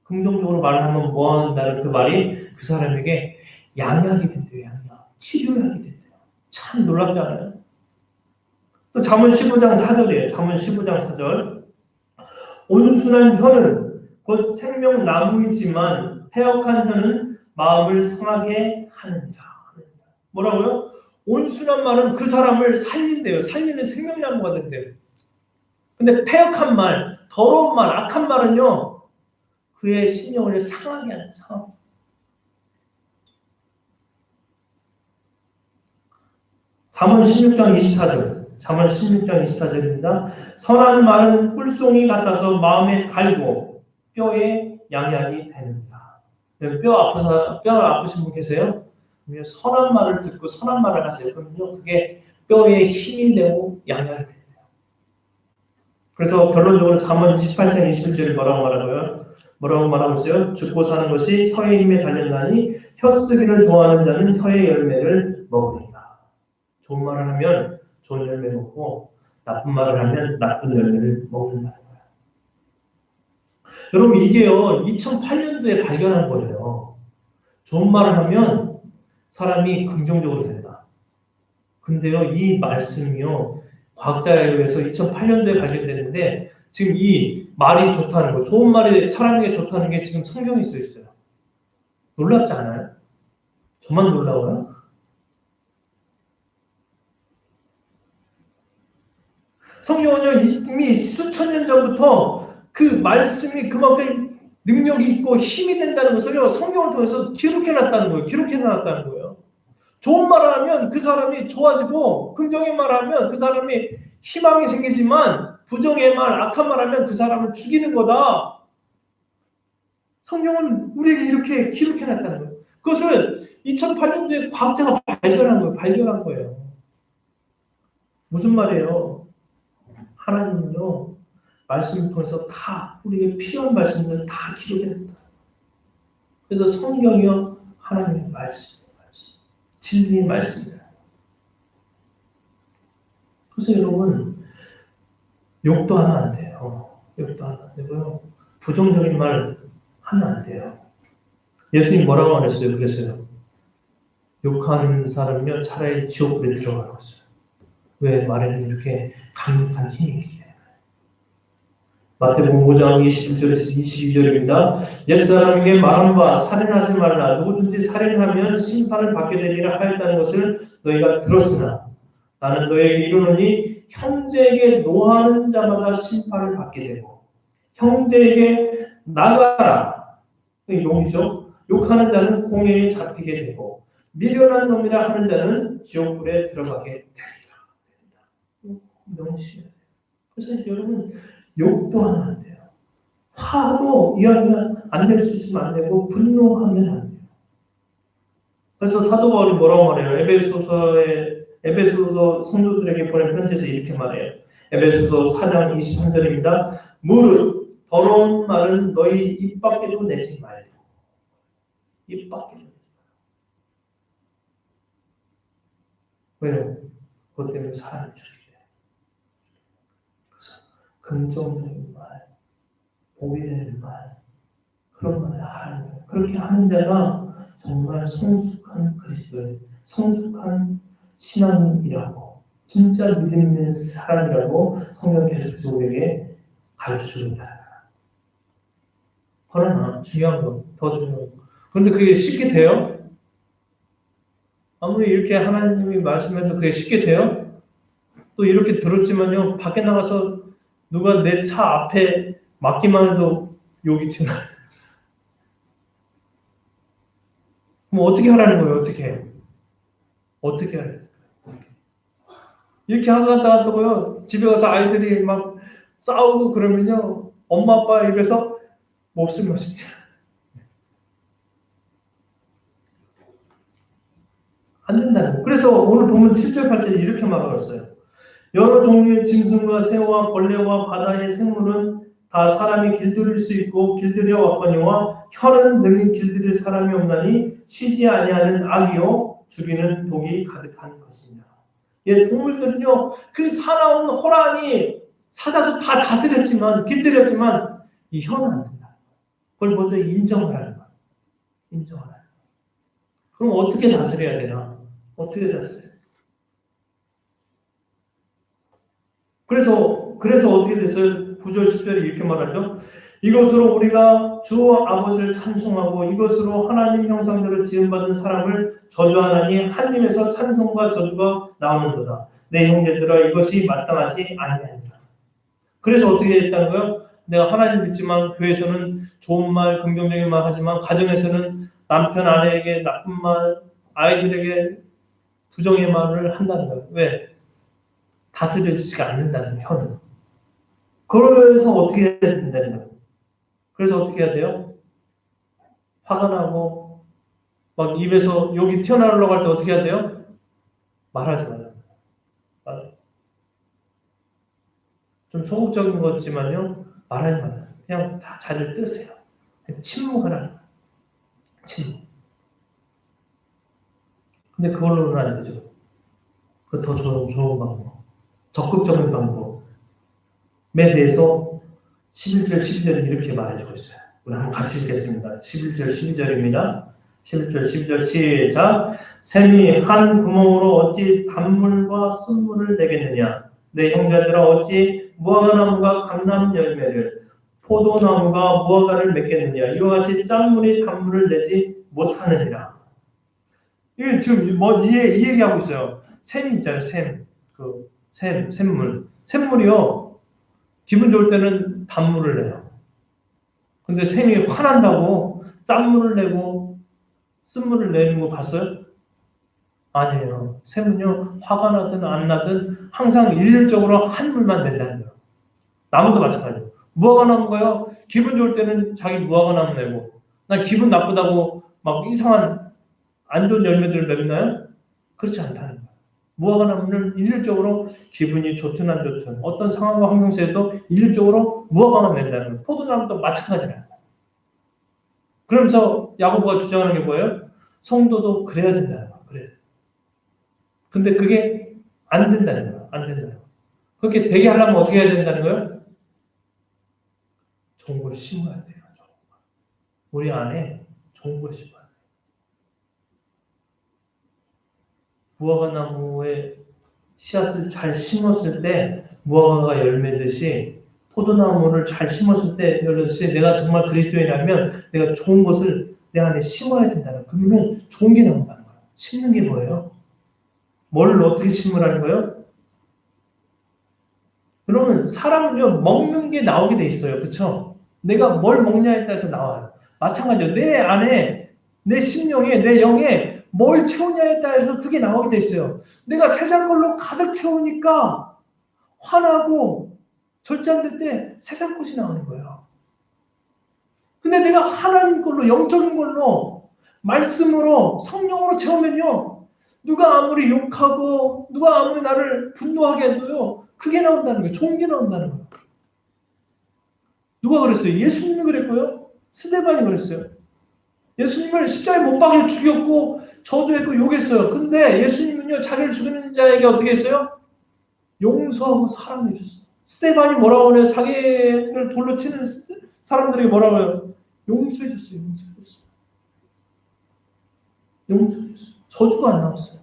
긍정적으로 말을 하면 뭐 한다는 그 말이 그 사람에게 양약이 된대요. 양약. 치료약이 된대요. 참 놀랍지 않아요? 또 잠언 15장 4절이에요. 잠언 15장 4절. 온순한 혀는 곧 생명나무이지만 패역한 혀는 마음을 상하게 하느니라. 뭐라고요? 온순한 말은 그 사람을 살린대요. 살리는 생명나무가 된대요. 근데 패역한 말, 더러운 말, 악한 말은요, 그의 신령을 상하게 하는 상하게. 잠언 16장 24절. 잠언 16장 24절입니다. 선한 말은 꿀송이 같아서 마음에 달고 뼈에 양약이 되느니라. 뼈 아프신 분 계세요? 선한 말을 듣고 선한 말을 하세요. 그러면요, 그게 뼈에 힘이 되고 양약이 돼요. 그래서 결론적으로 잠언 18장 21절에 뭐라고 말하고요? 뭐라고 말하고 있어요? 죽고 사는 것이 혀의 힘에 달렸나니 혀 쓰기를 좋아하는 자는 혀의 열매를 먹으리라. 좋은 말을 하면 좋은 열매 먹고 나쁜 말을 하면 나쁜 열매를 먹는다는 거예요. 여러분, 이게요, 2008년도에 발견한 거예요. 좋은 말을 하면 사람이 긍정적으로 된다. 근데요, 이 말씀이요, 과학자에 의해서 2008년도에 발견됐는데 지금 이 말이 좋다는 거, 좋은 말이 사람에게 좋다는 게 지금 성경에 써 있어요. 놀랍지 않아요? 저만 놀라워요? 성경은요, 이미 수천 년 전부터 그 말씀이 그만큼 능력이 있고 힘이 된다는 것을요, 성경을 통해서 기록해놨다는 거예요. 기록해놨다는 거예요. 좋은 말을 하면 그 사람이 좋아지고, 긍정의 말을 하면 그 사람이 희망이 생기지만, 부정의 말, 악한 말을 하면 그 사람을 죽이는 거다. 성경은 우리에게 이렇게 기록해놨다는 거예요. 그것을 2008년도에 과학자가 발견한 거예요. 무슨 말이에요? 하나님은요, 말씀을 통해서 다 우리에게 필요한 말씀들을 다 기록해낸다. 그래서 성경이요, 하나님의 말씀, 진리의 말씀이에요. 그래서 여러분, 욕도 하면 안 돼요. 욕도 하면 안 되고요. 부정적인 말 하면 안 돼요. 예수님 뭐라고 말했어요? 그랬어요. 욕하는 사람은요, 차라리 지옥불에 들어가라고 했어요. 왜? 말에는 이렇게 강력한 힘이 있기 때문에. 마태복음 5장 21절에서 22절입니다. 옛사람에게 말한 바 살인하지 말라. 누구든지 살인하면 심판을 받게 되리라 하였다는 것을 너희가 들었으나 나는 너에게 이르노니 형제에게 노하는 자마다 심판을 받게 되고 형제에게 나가라. 용이죠. 욕하는 자는 공회에 잡히게 되고 미련한 놈이라 하는 자는 지옥불에 들어가게 되리라. 명심해야 돼요. 그래서 여러분 욕도 하면 안 돼요. 화도 이해하면 안 될 수 있으면 안 되고 분노하면 안 돼요. 그래서 사도 바울이 뭐라고 말해요? 에베소서 성도들에게 보낸 편지에서 이렇게 말해요. 에베소서 4장 23절입니다. 무릇 더러운 말은 너희 입 밖에도 내지 말고 입 밖에도 내지 말고. 왜요? 그것 때문에 사람이 죽이게 돼요. 그래서 긍정적인 말, 복이 되는 말, 그런 말을 하라는 거예요. 그렇게 하는 자가 정말 성숙한 그리스도인, 성숙한 신앙이라고, 진짜 믿음 있는 사람이라고 성경 계속해서 우리에게 가르쳐줍니다. 그러나 중요한 건, 더 중요한 건, 그런데 그게 쉽게 돼요? 아무리 이렇게 하나님이 말씀해서 그게 쉽게 돼요? 또 이렇게 들었지만요, 밖에 나가서 누가 내 차 앞에 막기만 해도 욕이 튀어나와요. 그럼 어떻게 하라는 거예요? 어떻게 해야 돼요? 이렇게 하다가요, 집에 가서 아이들이 막 싸우고 그러면요, 엄마 아빠 입에서 목숨 마시죠. 안 된다는 거예요. 그래서 오늘 보면 7절 8절에 이렇게 말하고 있어요. 여러 종류의 짐승과 새와 벌레와 바다의 생물은 다 사람이 길들일 수 있고 길들여 왔거니와 혀는 능히 길들일 사람이 없나니 쉬지 아니하는 악이요 죽이는 독이 가득한 것입니다. 예, 동물들은요, 그 사나운 호랑이 사자도 다 다스렸지만 길들였지만 이 혀는 안 된다. 그걸 먼저 인정하라는 거야. 인정하라는 거야. 그럼 어떻게 다스려야 되나? 어떻게 다스려야 돼? 그래서 어떻게 됐어요? 9절 10절이 이렇게 말하죠. 이것으로 우리가 주 아버지를 찬송하고 이것으로 하나님 형상대로 지음받은 사람을 저주하나니 하나님에서 찬송과 저주가 나오는도다. 내 형제들아 이것이 마땅하지 아니하니라. 그래서 어떻게 됐다는 거예요? 내가 하나님 믿지만 교회에서는 좋은 말, 긍정적인 말 하지만 가정에서는 남편, 아내에게 나쁜 말, 아이들에게 부정의 말을 한다는 거예요. 왜? 다스려지지가 않는다는 혀는. 그래서 어떻게 해야 된다는 거예요? 그래서 어떻게 해야 돼요? 화가 나고 막 입에서 욕이 튀어나오려고 할 때 어떻게 해야 돼요? 말하지 말아요. 좀 소극적인 거지만요. 말하지 말아요. 그냥 다 자리를 뜨세요. 침묵하라는 거예요. 침묵. 근데 그걸로는 안 되죠. 그 더 좋은 방법. 적극적인 방법에 대해서 11절, 12절이 이렇게 말해주고 있어요. 우리 한번 같이 읽겠습니다. 11절, 12절입니다. 11절, 12절 시작. 샘이 한 구멍으로 어찌 단물과 쓴물을 내겠느냐. 내 형제들아 어찌 무화과나무가 감람 열매를 포도나무가 무화과를 맺겠느냐. 이와 같이 짠물이 단물을 내지 못하느니라. 이게 지금 이 얘기하고 있어요. 샘이 있잖아요. 샘물. 샘물이요. 기분 좋을 때는 단물을 내요. 근데 샘이 화난다고 짠물을 내고 쓴물을 내는 거 봤어요? 아니에요. 샘은요, 화가 나든 안 나든 항상 일률적으로 한 물만 낸다는 거예요. 나무도 마찬가지예요. 무화과 나무가요, 기분 좋을 때는 자기 무화과 나무 내고, 난 기분 나쁘다고 막 이상한 안 좋은 열매들을 내나요? 그렇지 않다는 거예요. 무화과 나무는 일률적으로 기분이 좋든 안 좋든 어떤 상황과 환경세에도 일률적으로 무화과만 낸다는 거예요. 포도나무도 마찬가지예요. 그러면서 야고보가 주장하는 게 뭐예요? 성도도 그래야 된다는 거예요. 그래. 근데 그게 안 된다는 거예요. 안 된다는 거예요. 그렇게 되게 하려면 어떻게 해야 된다는 거예요? 좋은 걸 심어야 돼요. 우리 안에 좋은 걸 심어야 돼요. 무화과 나무에 씨앗을 잘 심었을 때 무화과가 열매듯이 포도나무를 잘 심었을 때 열매듯이 내가 정말 그리스도인이라면 내가 좋은 것을 내 안에 심어야 된다는 거예요. 그러면 좋은 게 나온다는 거예요. 심는 게 뭐예요? 뭘 어떻게 심으라는 거예요? 그러면 사람은요, 먹는 게 나오게 돼 있어요. 그렇죠? 내가 뭘 먹냐에 따라서 나와요. 마찬가지로 내 안에, 내 심령에, 내 영에 뭘 채우냐에 따라서 그게 나오게 돼 있어요. 내가 세상 걸로 가득 채우니까 화나고 절제안될 때 세상 것이 나오는 거예요. 근데 내가 하나님 걸로, 영적인 걸로, 말씀으로, 성령으로 채우면요, 누가 아무리 욕하고 누가 아무리 나를 분노하게 해도요, 그게 나온다는 거예요. 좋은 게 나온다는 거예요. 누가 그랬어요? 예수님이 그랬고요. 스데반이 그랬어요. 예수님을 십자가에 못 박여 죽였고 저주했고 욕했어요. 근데 예수님은요, 자기를 죽이는 자에게 어떻게 했어요? 용서하고 사랑해 줬어요. 스데반이 뭐라고 그래요? 자기를 돌로 치는 사람들에게 뭐라고 해요? 용서해 줬어요. 용서해 줬어요. 용서해 줬어요. 저주가 안 나왔어요.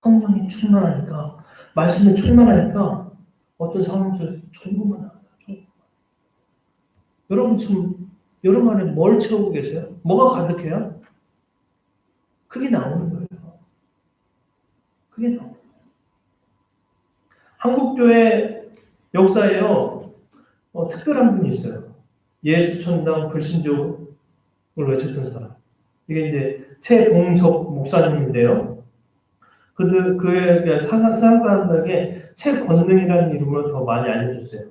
성령이 충만하니까, 말씀이 충만하니까 어떤 상황에서 좋은 것만 나와요. 여러분 지금 여러분 안에 뭘 채우고 계세요? 뭐가 가득해요? 그게 나오는 거예요. 그게 나오는 거예요. 한국교회 역사에요, 특별한 분이 있어요. 예수천당 불신족을 외쳤던 사람. 이게 이제 최봉석 목사님인데요. 그의 사상 사람들에게 최권능이라는 이름으로 더 많이 알려졌어요.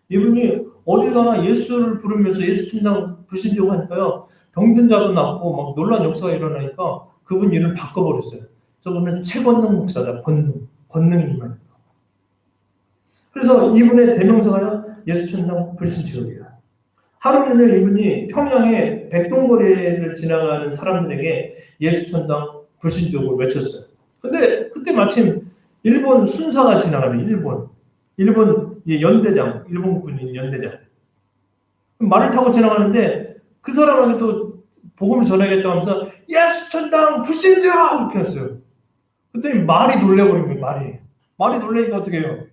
이분이 어딜 가나 예수를 부르면서 예수 천당 불신족 하니까요, 병든 자도 낫고 막 놀란 역사가 일어나니까 그분 이름 바꿔버렸어요. 저분은 최권능 목사다. 권능이 임하니까. 그래서 이분의 대명사가요, 예수 천당 불신족이에요. 하루는 이분이 평양의 백동거리를 지나가는 사람들에게 예수 천당 불신족을 외쳤어요. 근데 그때 마침 일본 순사가 지나가는 일본 연대장, 일본 군인 연대장. 말을 타고 지나가는데 그 사람에게 또 복음을 전하겠다고 하면서 예수 천당 불신족! 이렇게 했어요. 그랬더니 말이 놀래버린 거예요, 말이. 말이 놀래니까 어떻게 해요?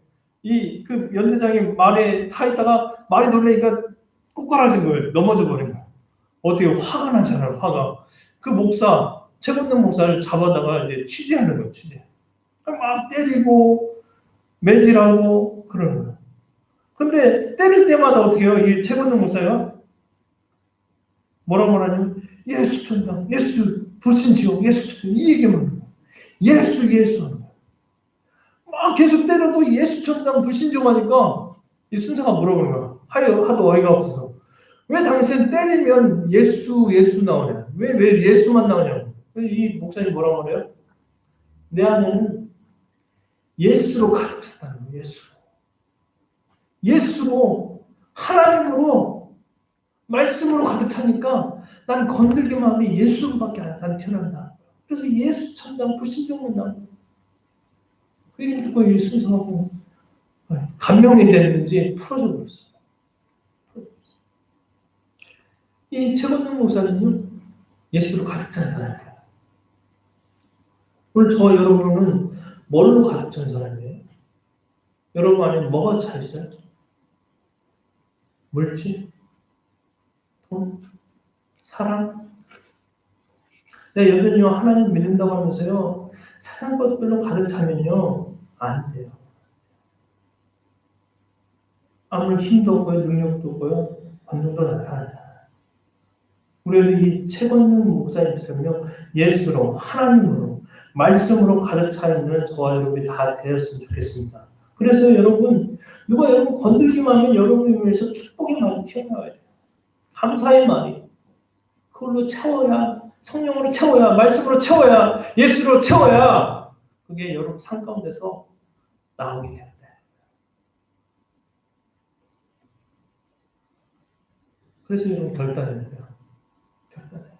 그 연대장이 말에 타 있다가 말이 놀래니까 꼬꾸라진 거예요. 넘어져 버린 거예요. 어떻게 화가 나잖아요, 화가. 그 목사, 최건능 목사를 잡아다가 이제 취재하는 거예요, 취재. 막 때리고, 매질하고, 그러는 거예요. 근데 때릴 때마다 어떻게 해요? 이 최건능 목사가 뭐라고 하냐면, 예수 천당, 예수, 불신지옥, 예수 천당, 이 얘기만 해요. 예수, 예수 하는 거예요. 막 계속 때려도 예수 천당, 불신지옥 하니까 이 순서가 물어보는 거예요. 하도 어이가 없어서. 왜 당신 때리면 예수, 예수 나오냐? 왜 예수만 나오냐고. 이 목사님 뭐라고 그래요? 내 안에는 예수로 가득 찼다는 거예요, 예수로. 예수로, 하나님으로, 말씀으로 가득 차니까 난 건들기만 하면 예수밖에 안 태어난다. 그래서 예수 천당 불신종만 나오고. 그 얘기를 듣고 이 순서하고 감명이 되는지 풀어져 버렸어요. 이 최건능 목사는요, 예수로 가득 찬 사람이에요. 오늘 저 여러분은 뭘로 가득 찬 사람이에요? 여러분 안에 뭐가 차 있어요? 물질? 돈? 사랑? 내가 여전히 하나님 믿는다고 하면서요, 세상 것들로 가득 차면요, 안 돼요. 아무런 힘도 없고요, 능력도 없고요, 권능도 나타나잖아요. 우리는 이 최건능 목사님처럼요, 예수로, 하나님으로, 말씀으로 가득 차 있는 저와 여러분이 다 되었으면 좋겠습니다. 그래서 여러분, 누가 여러분 건들기만 하면 여러분을 위해서 축복의 말이 튀어나와야 돼요. 감사의 말이. 그걸로 채워야, 성령으로 채워야, 말씀으로 채워야, 예수로 채워야, 그게 여러분 삶 가운데서 나오게 됩니다. 그래서 여러분 결단해야 돼요. 결단해요.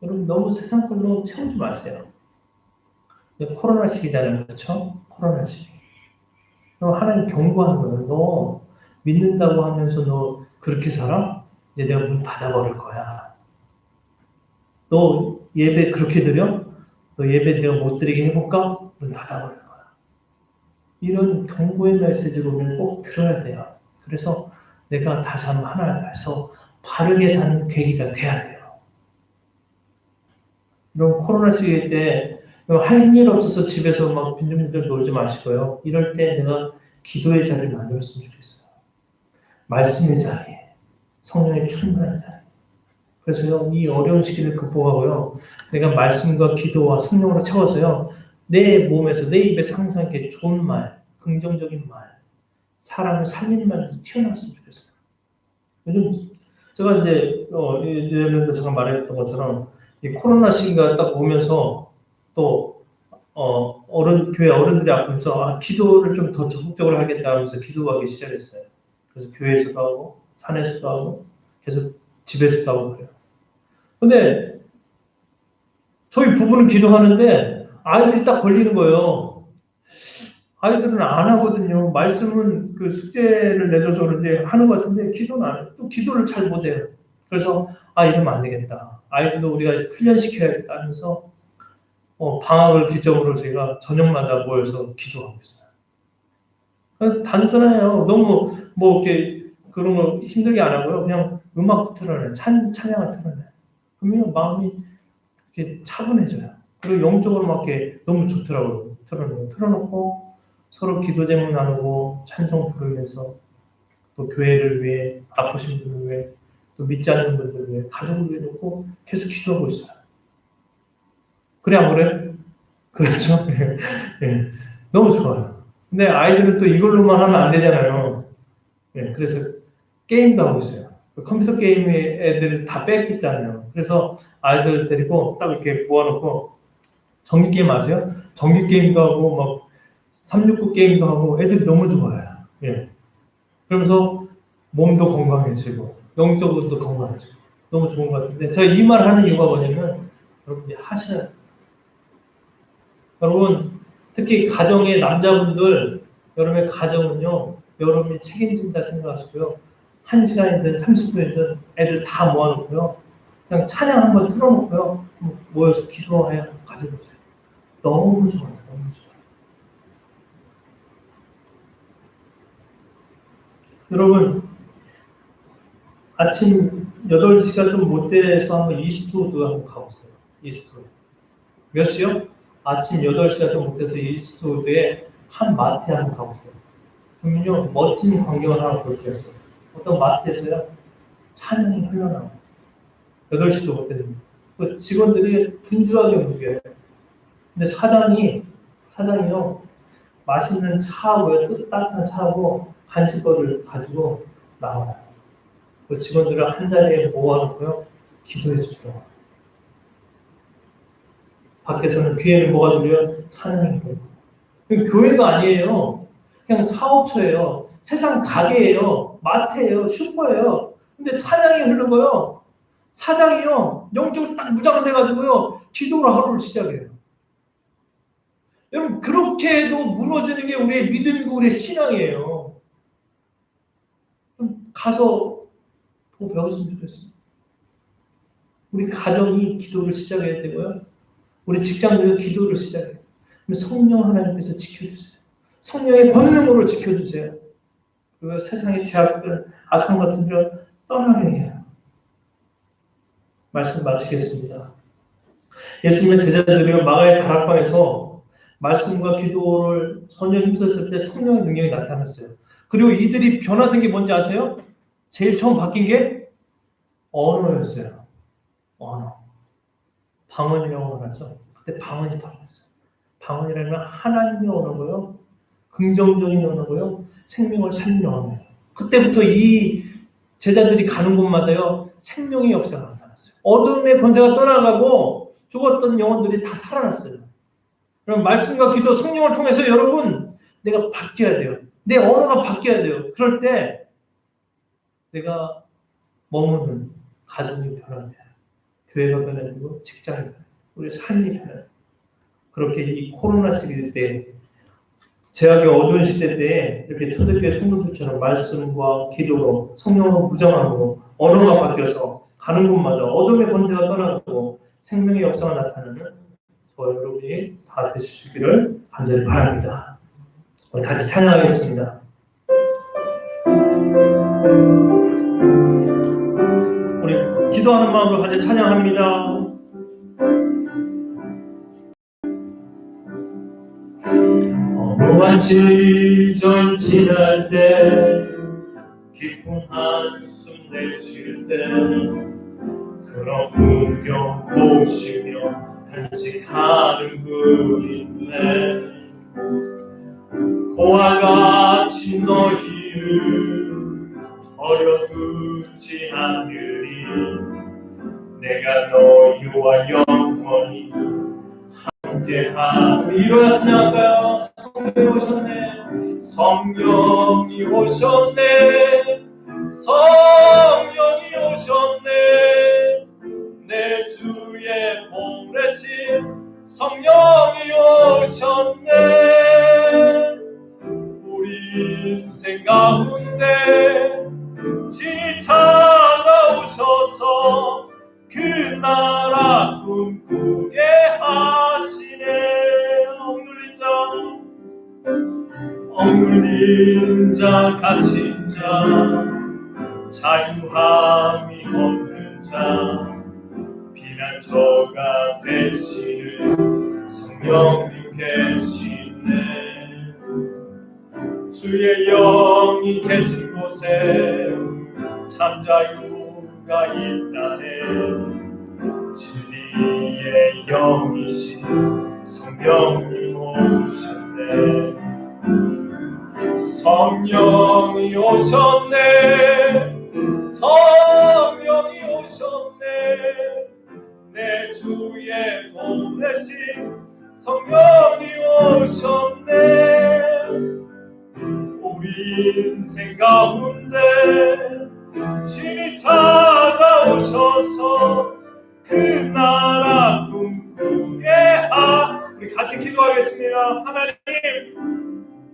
여러분 너무 세상 걸로 채우지 마세요. 코로나 시기잖아요. 그렇죠? 코로나 시기. 너 하나님 경고하는 거예요. 너 믿는다고 하면서 너 그렇게 살아? 이제 내가 문 닫아버릴 거야. 너 예배 그렇게 드려? 너 예배 내가 못 드리게 해볼까? 문 닫아버릴 거야. 이런 경고의 메시지를 우리는 꼭 들어야 돼요. 그래서 내가 다시 한번 하나님 앞에서 바르게 사는 계기가 돼야 돼요. 이런 코로나 시기 때 할 일 없어서 집에서 막 빈둥빈둥 놀지 마시고요. 이럴 때 내가 기도의 자리를 만들었으면 좋겠어요. 말씀의 자리, 성령의 충만한 자리. 그래서요, 이 어려운 시기를 극복하고요. 내가 말씀과 기도와 성령으로 채워서요. 내 몸에서, 내 입에서 항상 이렇게 좋은 말, 긍정적인 말, 사람을 살리는 말이 튀어나왔으면 좋겠어요. 요즘 제가 이제 예전에도 제가 말했던 것처럼 이 코로나 시기가 딱 오면서 또 교회 어른들이 앞에서 기도를 좀 더 적극적으로 하겠다 하면서 기도하기 시작했어요. 그래서 교회에서도 하고 산에서도 하고 계속 집에서도 하고 그래요. 근데 저희 부부는 기도하는데 아이들이 딱 걸리는 거예요. 아이들은 안 하거든요. 말씀은 그 숙제를 내줘서 그런지 하는 것 같은데 기도는 안 해요. 또 기도를 잘 못해요. 그래서 이러면 안 되겠다. 아이들도 우리가 훈련시켜야겠다 하면서 방학을 기점으로 저희가 저녁마다 모여서 기도하고 있어요. 단순해요. 너무 뭐 이렇게 그런 거 힘들게 안 하고요. 그냥 음악 틀어내요. 찬양을 틀어내요. 그러면 마음이 이렇게 차분해져요. 그리고 영적으로 막 이렇게 너무 좋더라고요. 틀어놓고 서로 기도 제목 나누고 찬송 부르면서 또 교회를 위해 아프신 분을 위해 또 믿지 않는 분들을 위해 가족을 위해 놓고 계속 기도하고 있어요. 그래 안 그래? 그렇죠? 예. 너무 좋아요. 근데 아이들은 또 이걸로만 하면 안 되잖아요. 예. 그래서 게임도 하고 있어요. 컴퓨터 게임에 애들 다 뺏겼잖아요. 그래서 아이들 데리고 딱 이렇게 모아놓고 전기 게임 아세요? 전기 게임도 하고 막 369 게임도 하고 애들 너무 좋아해요. 예. 그러면서 몸도 건강해지고 영적으로도 건강해지고 너무 좋은 것 같은데 제가 이 말 하는 이유가 뭐냐면 여러분이 하셔야 돼요. 여러분 특히 가정의 남자분들 여러분의 가정은요 여러분이 책임진다 생각하시고요 1시간이든 30분이든 애들 다 모아놓고요 그냥 찬양 한번 틀어놓고요 모여서 기도해야 가져보세요. 너무 좋아요. 너무 좋아요. 여러분 아침 8시가 좀 못 돼서 한번 이스트우드 한번 가보세요. 이스트우드. 몇 시요? 아침 8시가 좀 못 돼서 이스트우드에 한 마트에 한번 가보세요. 그러면요, 멋진 광경을 하나 볼 수 있어요. 어떤 마트에서요, 찬양이 흘러나와요. 8시도 못 되는데. 그 직원들이 분주하게 움직여요. 근데 사장이요, 맛있는 차하고요, 따뜻한 차하고 간식거리를 가지고 나와요. 그 직원들을 한 자리에 모아놓고요, 기도해 주더라고요. 밖에서는 귀에는 뭐가 들려요? 찬양이 들려요. 교회가 아니에요. 그냥 사업처예요. 세상 가게예요. 마트예요. 슈퍼예요. 근데 찬양이 흐르고요. 사장이요. 영적으로 딱 무장을 돼가지고요. 기도로 하루를 시작해요. 여러분 그렇게 해도 무너지는 게 우리의 믿음이고 우리의 신앙이에요. 가서 더 배웠으면 좋겠어요. 우리 가정이 기도를 시작해야 되고요. 우리 직장들도 기도를 시작해요. 성령 하나님께서 지켜주세요. 성령의 권능으로 지켜주세요. 그리고 세상의 죄악들, 악한 것들을 떠나게 해요. 말씀 마치겠습니다. 예수님의 제자들이 마가의 다락방에서 말씀과 기도를 전혀 힘썼을 때 성령의 능력이 나타났어요. 그리고 이들이 변화된 게 뭔지 아세요? 제일 처음 바뀐 게 언어였어요. 언어. 방언이라고 하죠. 그때 방언이 들어갔어요. 방언이라는 건 하나님의 언어고요. 긍정적인 언어고요. 생명을 살리는 언어예요. 그때부터 이 제자들이 가는 곳마다요. 생명의 역사가 나타났어요. 어둠의 권세가 떠나가고 죽었던 영혼들이 다 살아났어요. 그럼 말씀과 기도, 성령을 통해서 여러분 내가 바뀌어야 돼요. 내 언어가 바뀌어야 돼요. 그럴 때 내가 머무는 가정이 변화돼요. 교회가 변화되고 직장이 변화돼요. 우리 삶이 변화돼요. 그렇게 이 코로나 시기 때 제약의 어두운 시대 때 이렇게 초대교회 성도들처럼 말씀과 기도로 성령으로 무장하고 언어가 바뀌어서 가는 곳마다 어둠의 권세가 떠나고 생명의 역사가 나타나는 저와 여러분이 다 되시기를 간절히 바랍니다. 우리 같이 찬양하겠습니다. 우리 기도하는 마음으로 같이 찬양합니다. 어려운 시절 지날 때 깊은 한숨 내쉴 때 그런 풍경 보시며 단식하는 그인데 고와 같이 너희를 버려두지 않으리 내가 너희와 영원히 함께하리. 일어나 찬양할까요? 성령이 오셨네. 성령이 오셨네. 성령이 오셨네. 내 주에 보내신 성령이 오셨네. 우리 인생 가운데 진히 찾아오셔서 그 나라 꿈꾸게 하시네. 억눌린 자 갇힌 자 자유함이 없는 자 피난처가 되시는 성령님 계시네. 주의 영이 계신 곳에 참 자유가 있다네. 진리의 영이신 성령님 오셨네. 성령이 오셨네. 성령이 오셨네. 내 주에 보내신 성령이 오셨네. 우리 인생 가운데 진히 찾아오셔서 그 나라 꿈꾸게 우리 같이 기도하겠습니다. 하나님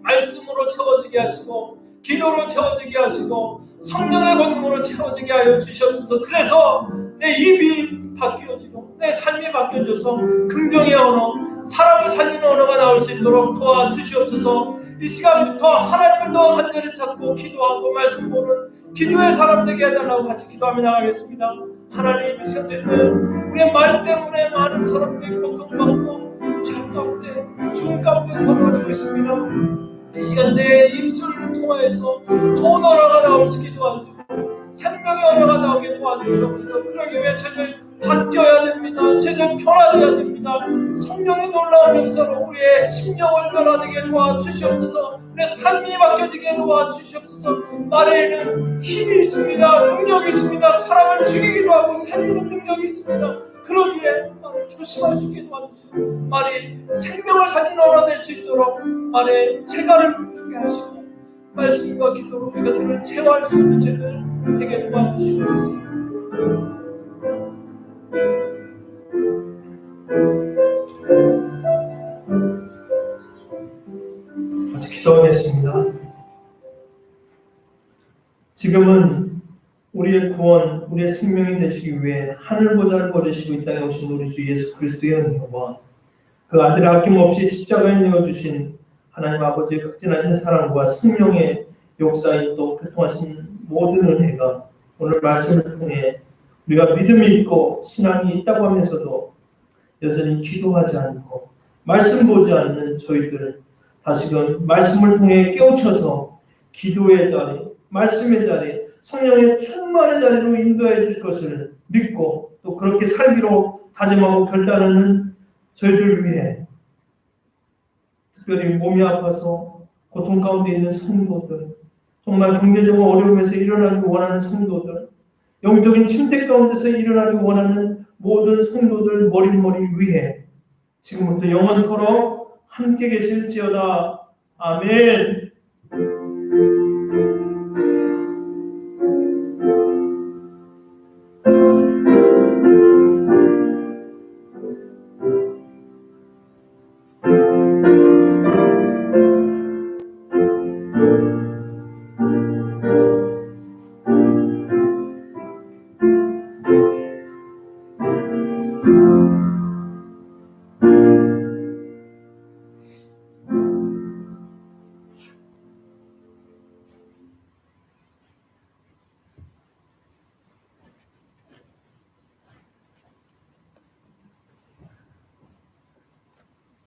말씀으로 채워지게 하시고 기도로 채워지게 하시고 성령의 권능으로 채워지게 하여 주시옵소서. 그래서 내 입이 바뀌어지고 내 삶이 바뀌어져서 긍정의 언어, 사랑을 살리는 언어가 나올 수 있도록 도와주시옵소서. 이 시간부터 하나님을 더 간절히 찾고 기도하고 말씀 보는 기도의 사람 되게 해달라고 같이 기도하며 나가겠습니다. 하나님, 이 시간 우리의 말 때문에 많은 사람들이 고통받고 죄 가운데 죽음 가운데 걸어가지고 있습니다. 이 시간 내 입술을 통하여서 좋은 언어가 나올 수 있게 도와주고 생명의 언어가 나오게 도와주시옵소서. 그러기 위해 저희들 바뀌어야 됩니다. 저희들 변화되어야 됩니다. 성령의 놀라운 역사로 우리의 심령을 변화되게 도와주시옵소서. 우리의 삶이 바뀌어지게 도와주시옵소서. 말에는 힘이 있습니다. 능력이 있습니다. 사람을 죽이기도 하고 살리는 능력이 있습니다. 그러기에 말을 조심할 수 있게 도와주시고 말이 생명을 살리는 언어가 될 수 있도록 말에 체가를 부르게 하시고 말씀과 기도로 이것들을 제어할 수 있는 죄를 되게 도와주시옵소서. 같이 기도하겠습니다. 지금은 우리의 구원, 우리의 생명이 되시기 위해 하늘보좌를 버리시고 이 땅에 오신 우리 주 예수 그리스도의 은혜와 그 아들을 아낌없이 십자가에 내어주신 하나님 아버지의 극진하신 사랑과 성령의 역사에 또 교통하신 모든 은혜가 오늘 말씀을 통해 우리가 믿음이 있고 신앙이 있다고 하면서도 여전히 기도하지 않고 말씀 보지 않는 저희들 다시금 말씀을 통해 깨우쳐서 기도의 자리, 말씀의 자리, 성령의 충만의 자리로 인도해 주실 것을 믿고 또 그렇게 살기로 다짐하고 결단하는 저희들 위해 특별히 몸이 아파서 고통 가운데 있는 성도들, 정말 경제적으로 어려움에서 일어나기 원하는 성도들, 영적인 침체 가운데서 일어나기 원하는 모든 성도들 머리머리 위에 지금부터 영원토록 함께 계실지어다. 아멘.